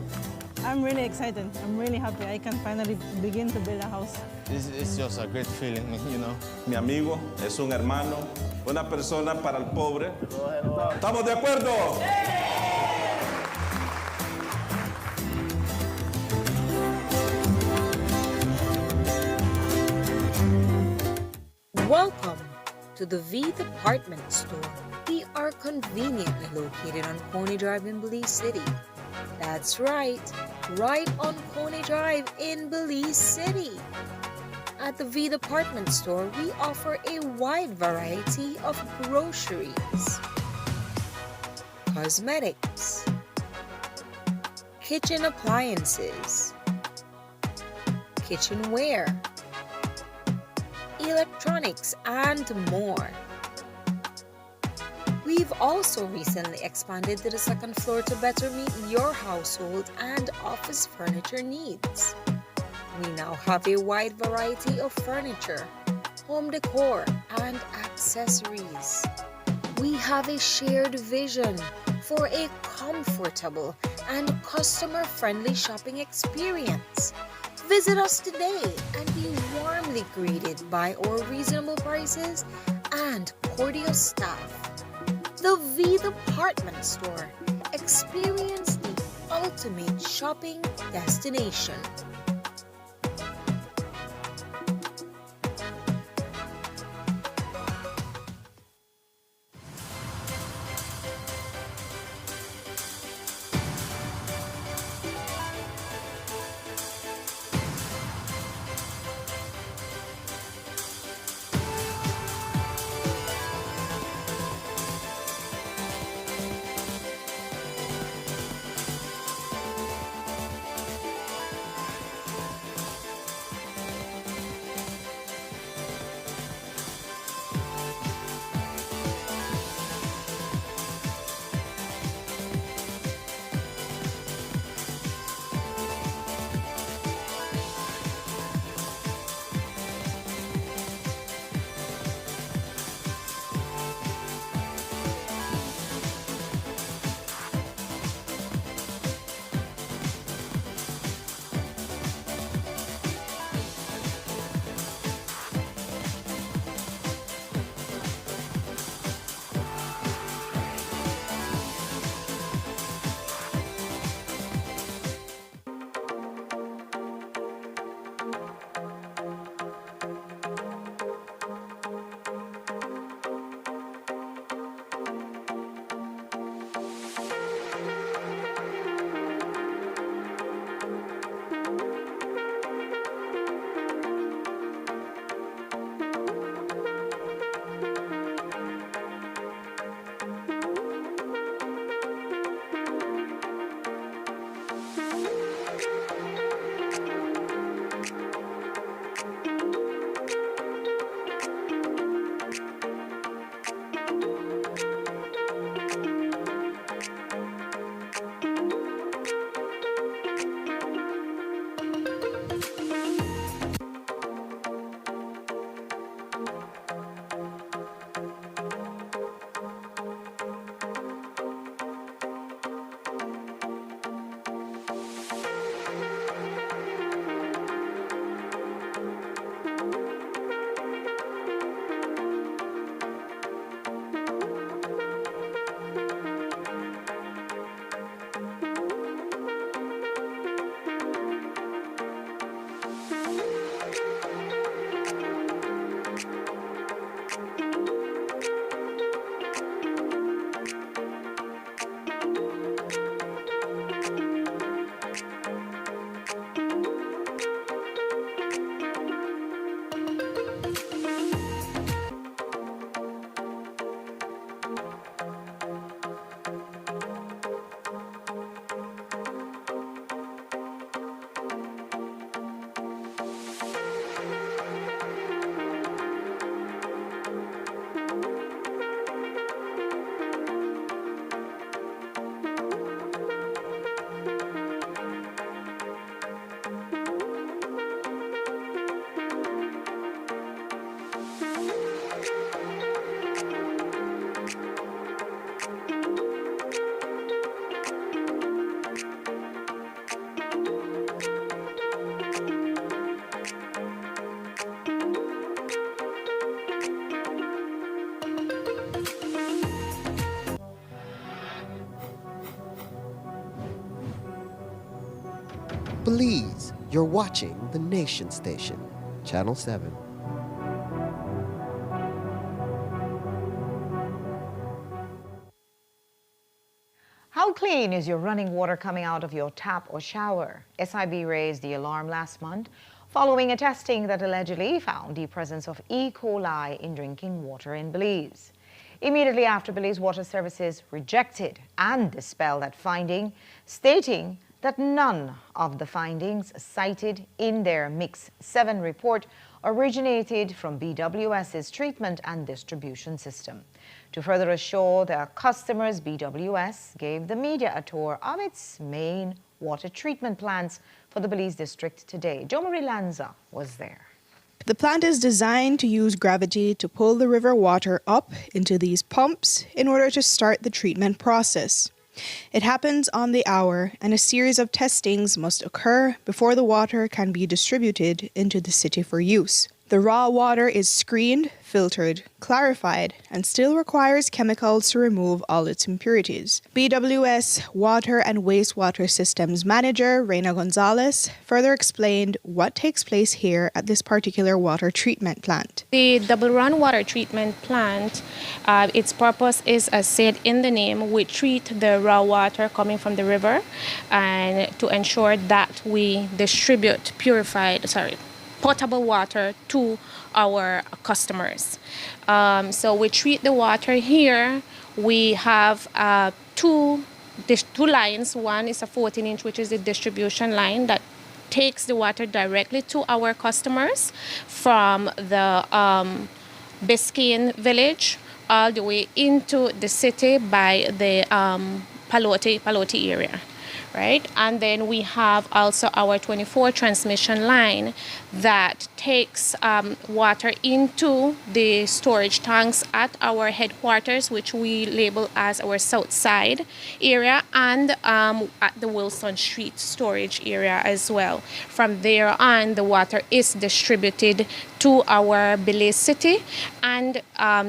I'm really excited. I'm really happy. I can finally begin to build a house. It's just a great feeling, you know. Mi amigo es un hermano, una persona para el pobre. ¿Estamos de acuerdo? Welcome to the V Department Store. We are conveniently located on Coney Drive in Belize City. That's right on Coney Drive in Belize City. At the V Department Store, we offer a wide variety of groceries, cosmetics, kitchen appliances, kitchenware, electronics, and more. We've also recently expanded to the second floor to better meet your household and office furniture needs. We now have a wide variety of furniture, home decor, and accessories. We have a shared vision for a comfortable and customer-friendly shopping experience. Visit us today and be warmly greeted by our reasonable prices and cordial staff. The V Department Store. Experience the ultimate shopping destination. Belize, you're watching the Nation Station, Channel 7. How clean is your running water coming out of your tap or shower? SIB raised the alarm last month following a testing that allegedly found the presence of E. coli in drinking water in Belize. Immediately after, Belize Water Services rejected and dispelled that finding, stating that none of the findings cited in their Mix 7 report originated from BWS's treatment and distribution system. To further assure their customers, BWS gave the media a tour of its main water treatment plants for the Belize district today. Jo Marie Lanza was there. The plant is designed to use gravity to pull the river water up into these pumps in order to start the treatment process. It happens on the hour, and a series of testings must occur before the water can be distributed into the city for use. The raw water is screened, filtered, clarified, and still requires chemicals to remove all its impurities. BWS Water and Wastewater Systems Manager Reina Gonzalez further explained what takes place here at this particular water treatment plant. The double run water treatment plant, its purpose is, as said in the name, we treat the raw water coming from the river and to ensure that we distribute potable water to our customers. So we treat the water here. We have two lines. One is a 14-inch, which is the distribution line that takes the water directly to our customers from the Biscayne village all the way into the city by the Palote area. Right? And then we have also our 24 transmission line that takes water into the storage tanks at our headquarters, which we label as our south side area, and at the Wilson Street storage area as well. From there on, the water is distributed to our Belize city, and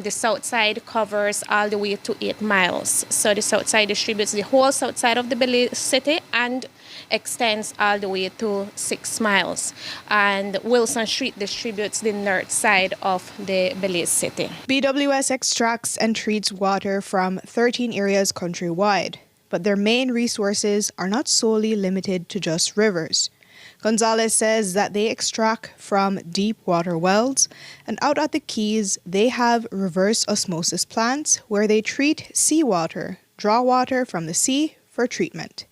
the south side covers all the way to 8 miles. So the south side distributes the whole south side of the Belize city and extends all the way to 6 miles. And Wilson Street distributes the north side of the Belize city. BWS extracts and treats water from 13 areas countrywide, but their main resources are not solely limited to just rivers. Gonzalez says that they extract from deep water wells, and out at the Keys, they have reverse osmosis plants where they treat seawater, draw water from the sea for treatment.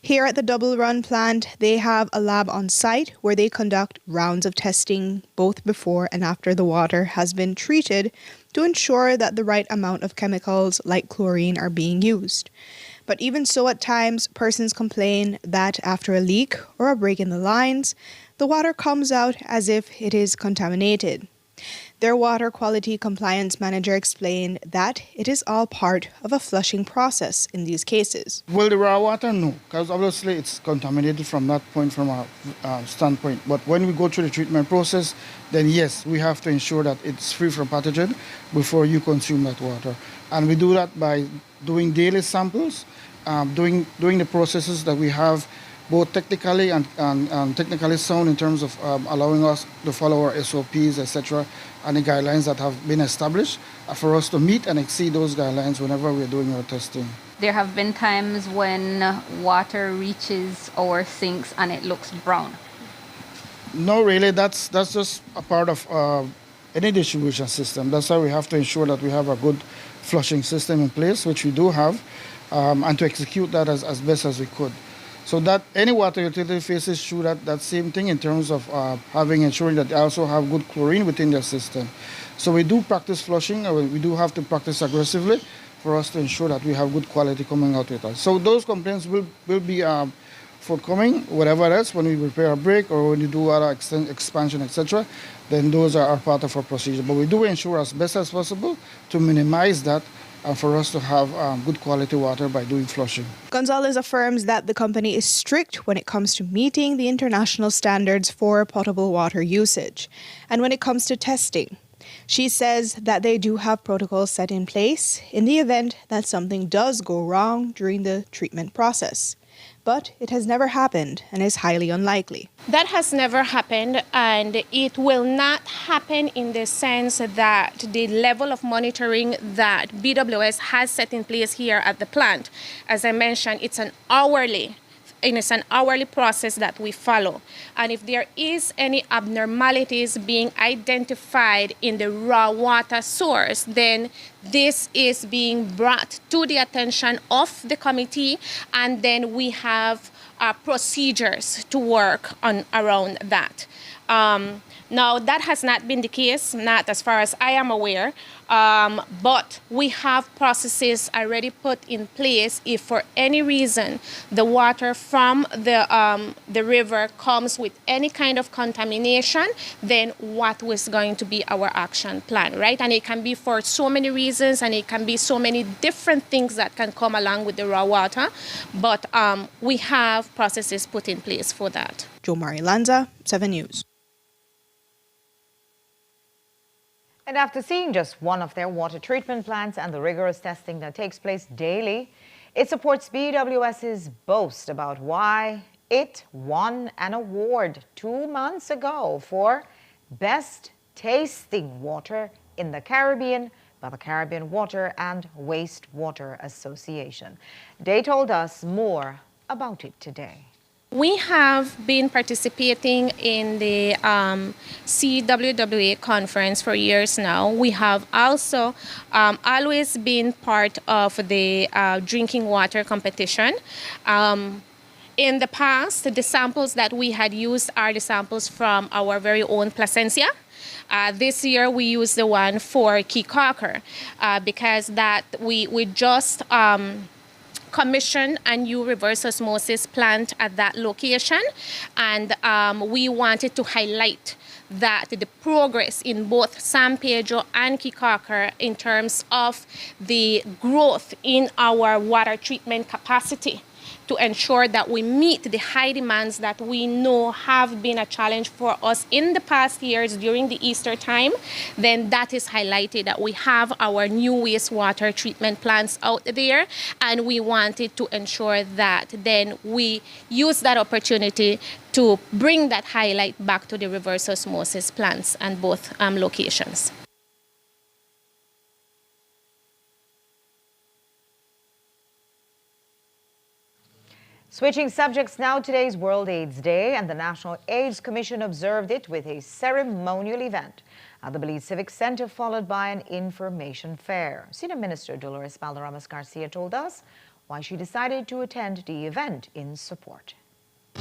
Here at the Double Run plant, they have a lab on site where they conduct rounds of testing both before and after the water has been treated to ensure that the right amount of chemicals like chlorine are being used. But even so, at times, persons complain that after a leak or a break in the lines, the water comes out as if it is contaminated. Their water quality compliance manager explained that it is all part of a flushing process in these cases. Well, the raw water, no, because obviously it's contaminated from that point, from our standpoint. But when we go through the treatment process, then yes, we have to ensure that it's free from pathogen before you consume that water. And we do that by doing daily samples, doing the processes that we have both technically and technically sound in terms of allowing us to follow our SOPs, etc., and the guidelines that have been established for us to meet and exceed those guidelines whenever we're doing our testing. There have been times when water reaches our sinks and it looks brown. No, really, that's just a part of any distribution system. That's why we have to ensure that we have a good flushing system in place, which we do have, and to execute that as best as we could. So that any water utility faces through that same thing in terms of ensuring that they also have good chlorine within their system. So we do practice flushing, we do have to practice aggressively for us to ensure that we have good quality coming out with us. So those complaints will be forthcoming, whatever else, when we repair a break or when we do other expansion, etc., then those are part of our procedure. But we do ensure as best as possible to minimize that and for us to have good quality water by doing flushing. Gonzalez affirms that the company is strict when it comes to meeting the international standards for potable water usage and when it comes to testing. She says that they do have protocols set in place in the event that something does go wrong during the treatment process. But it has never happened and is highly unlikely. That has never happened, and it will not happen in the sense that the level of monitoring that BWS has set in place here at the plant, as I mentioned, it's an hourly process that we follow. And if there is any abnormalities being identified in the raw water source, then this is being brought to the attention of the committee, and then we have procedures to work on around that. Now, that has not been the case, not as far as I am aware, but we have processes already put in place if for any reason the water from the river comes with any kind of contamination, then what was going to be our action plan, right? And it can be for so many reasons, and it can be so many different things that can come along with the raw water, but we have processes put in place for that. Jo Mari Lanza, 7 News. And after seeing just one of their water treatment plants and the rigorous testing that takes place daily, it supports BWS's boast about why it won an award 2 months ago for Best Tasting Water in the Caribbean by the Caribbean Water and Wastewater Association. They told us more about it today. We have been participating in the CWWA conference for years now. We have also always been part of the drinking water competition. In the past, the samples that we had used are the samples from our very own Placencia. This year we used the one for Keycaulker because that we just commissioned a new reverse osmosis plant at that location, and we wanted to highlight that the progress in both San Pedro and Keycaulker in terms of the growth in our water treatment capacity. to ensure that we meet the high demands that we know have been a challenge for us in the past years during the Easter time, then that is highlighted that we have our new wastewater treatment plants out there, and we wanted to ensure that then we use that opportunity to bring that highlight back to the reverse osmosis plants and both locations. Switching subjects now, today's World AIDS Day, and the National AIDS Commission observed it with a ceremonial event at the Belize Civic Center, followed by an information fair. Senior Minister Dolores Valderramas Garcia told us why she decided to attend the event in support.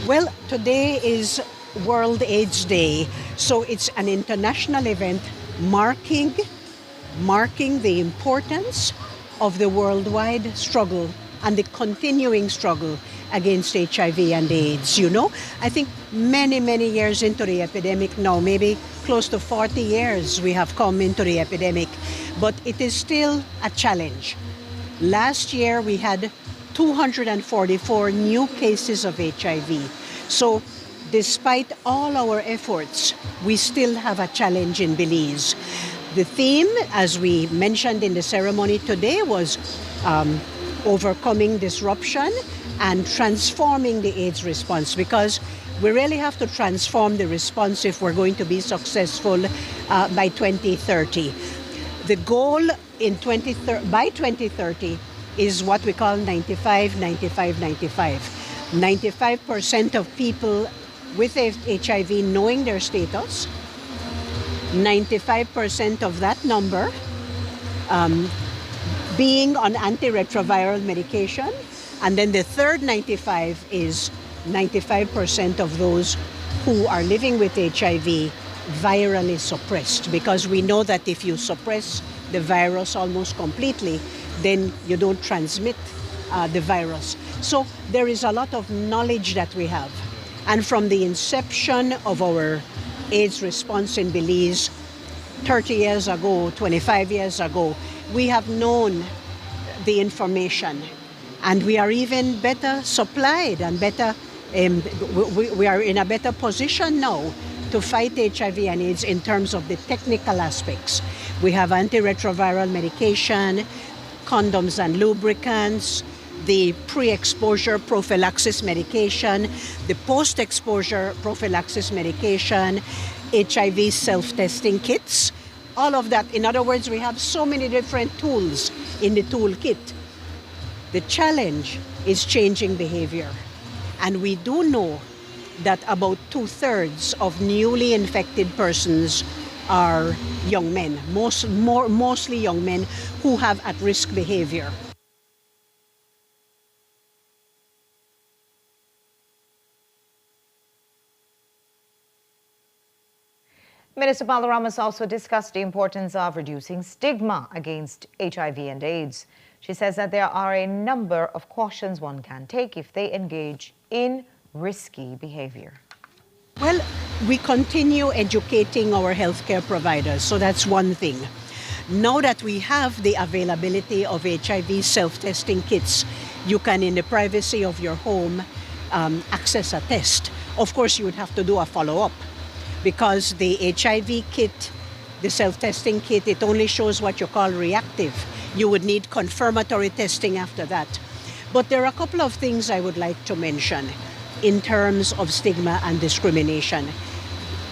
Well, today is World AIDS Day, so it's an international event marking the importance of the worldwide struggle and the continuing struggle against HIV and AIDS. You know, I think many years into the epidemic now, maybe close to 40 years we have come into the epidemic, but it is still a challenge. Last year we had 244 new cases of HIV. So despite all our efforts, we still have a challenge in Belize. The theme, as we mentioned in the ceremony today, was overcoming disruption and transforming the AIDS response, because we really have to transform the response if we're going to be successful by 2030. The goal by 2030 is what we call 95-95-95. 95% of people with HIV knowing their status, 95% of that number being on antiretroviral medication, and then the third 95 is 95% of those who are living with HIV virally suppressed, because we know that if you suppress the virus almost completely, then you don't transmit the virus. So there is a lot of knowledge that we have. And from the inception of our AIDS response in Belize 30 years ago, 25 years ago, we have known the information, and we are even better supplied and better, we are in a better position now to fight HIV and AIDS in terms of the technical aspects. We have antiretroviral medication, condoms and lubricants, the pre-exposure prophylaxis medication, the post-exposure prophylaxis medication, HIV self-testing kits, all of that. In other words, we have so many different tools in the toolkit. The challenge is changing behavior. And we do know that about 2/3 of newly infected persons are young men, mostly young men who have at-risk behavior. Minister Valderramas also discussed the importance of reducing stigma against HIV and AIDS. She says that there are a number of cautions one can take if they engage in risky behavior. Well, we continue educating our healthcare providers, so that's one thing. Now that we have the availability of HIV self-testing kits, you can, in the privacy of your home, access a test. Of course, you would have to do a follow-up, because the HIV kit, the self-testing kit, it only shows what you call reactive. You would need confirmatory testing after that. But there are a couple of things I would like to mention in terms of stigma and discrimination.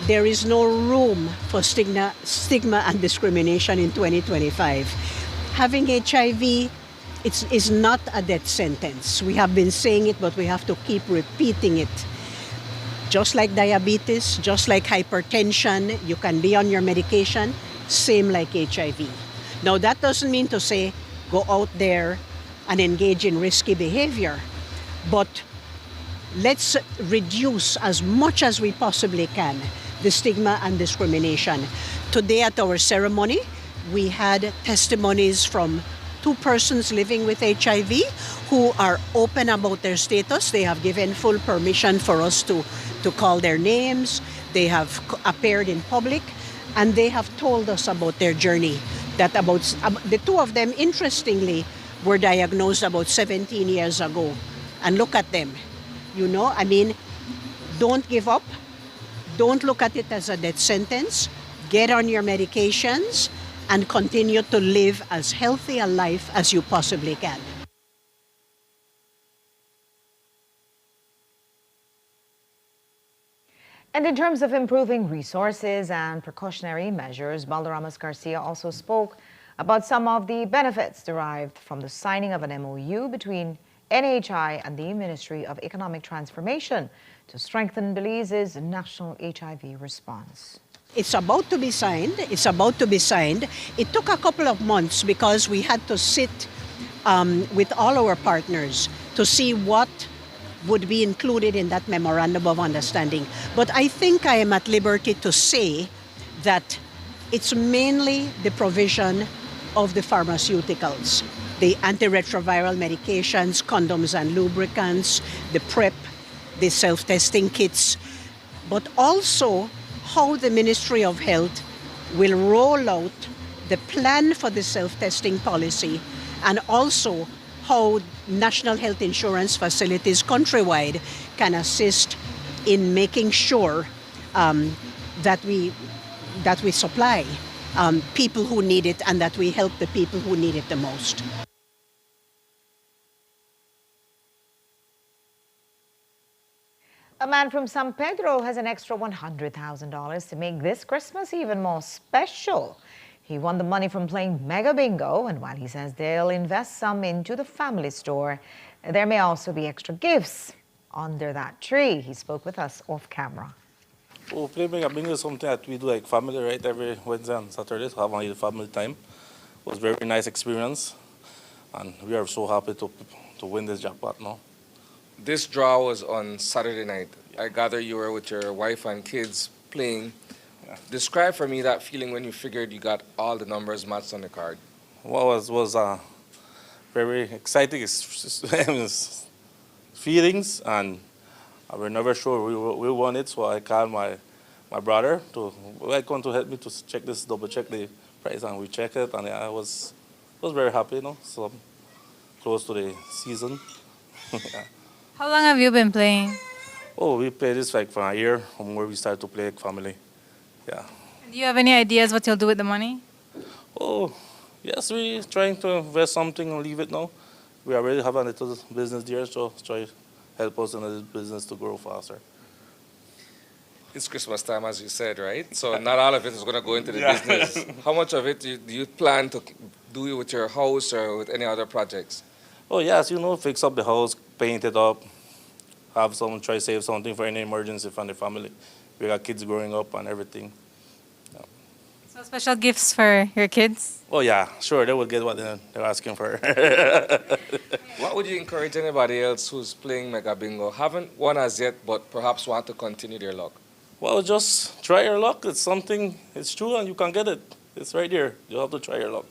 There is no room for stigma and discrimination in 2025. Having HIV is not a death sentence. We have been saying it, but we have to keep repeating it. Just like diabetes, just like hypertension, you can be on your medication, same like HIV. Now, that doesn't mean to say go out there and engage in risky behavior, but let's reduce as much as we possibly can the stigma and discrimination. Today at our ceremony, we had testimonies from 2 persons living with HIV who are open about their status. They have given full permission for us to call their names. They have appeared in public, and they have told us about their journey. That the 2 of them, interestingly, were diagnosed about 17 years ago and look at them. I mean, don't give up. Don't look at it as a death sentence. Get on your medications and continue to live as healthy a life as you possibly can. And in terms of improving resources and precautionary measures, Balderramas Garcia also spoke about some of the benefits derived from the signing of an MOU between NHI and the Ministry of Economic Transformation to strengthen Belize's national HIV response. It's about to be signed. It took a couple of months because we had to sit with all our partners to see what would be included in that memorandum of understanding. But I think I am at liberty to say that it's mainly the provision of the pharmaceuticals, the antiretroviral medications, condoms and lubricants, the PrEP, the self-testing kits, but also how the Ministry of Health will roll out the plan for the self-testing policy, and also how national health insurance facilities countrywide can assist in making sure that we supply people who need it and that we help the people who need it the most. A man from San Pedro has an extra $100,000 to make this Christmas even more special. He won the money from playing Mega Bingo, and while he says they'll invest some into the family store, there may also be extra gifts under that tree. He spoke with us off camera. Oh, playing Mega Bingo is something that we do like family, right? Every Wednesday and Saturday to have a family time. It was a very nice experience, and we are so happy to win this jackpot now. This draw was on Saturday night. I gather you were with your wife and kids playing. Describe for me that feeling when you figured you got all the numbers matched on the card. Well, it was very exciting feelings, and I was never sure we won it, so I called my brother to to help me to double check the price, and we checked it, and I was very happy, so close to the season. Yeah. How long have you been playing? Oh, we played this like for a year, from where we started to play like family. Yeah. Do you have any ideas what you'll do with the money? Oh, yes, we're trying to invest something and leave it now. We already have a little business there, so try to help us in this business to grow faster. It's Christmas time, as you said, right? So not all of it is going to go into the business. How much of it do you plan to do with your house or with any other projects? Oh, yes, fix up the house, paint it up, have someone try to save something for any emergency from the family. We got kids growing up and everything. Yeah. So special gifts for your kids? Oh, yeah, sure, they will get what they're asking for. What would you encourage anybody else who's playing Mega Bingo, haven't won as yet, but perhaps want to continue their luck? Well, just try your luck. It's something, it's true, and you can get it. It's right here. You have to try your luck.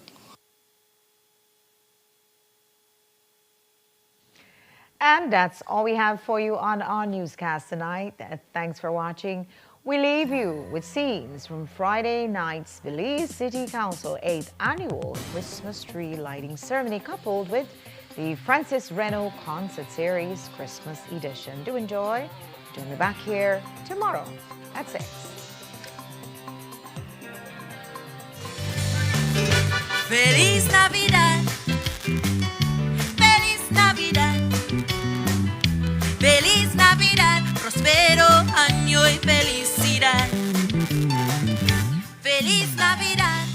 And that's all we have for you on our newscast tonight. Thanks for watching. We leave you with scenes from Friday night's Belize City Council 8th Annual Christmas Tree Lighting Ceremony, coupled with the Francis Reno Concert Series Christmas Edition. Do enjoy. Join me back here tomorrow at 6. Feliz Navidad. Feliz Navidad. Feliz Navidad, próspero año y felicidad. Feliz Navidad.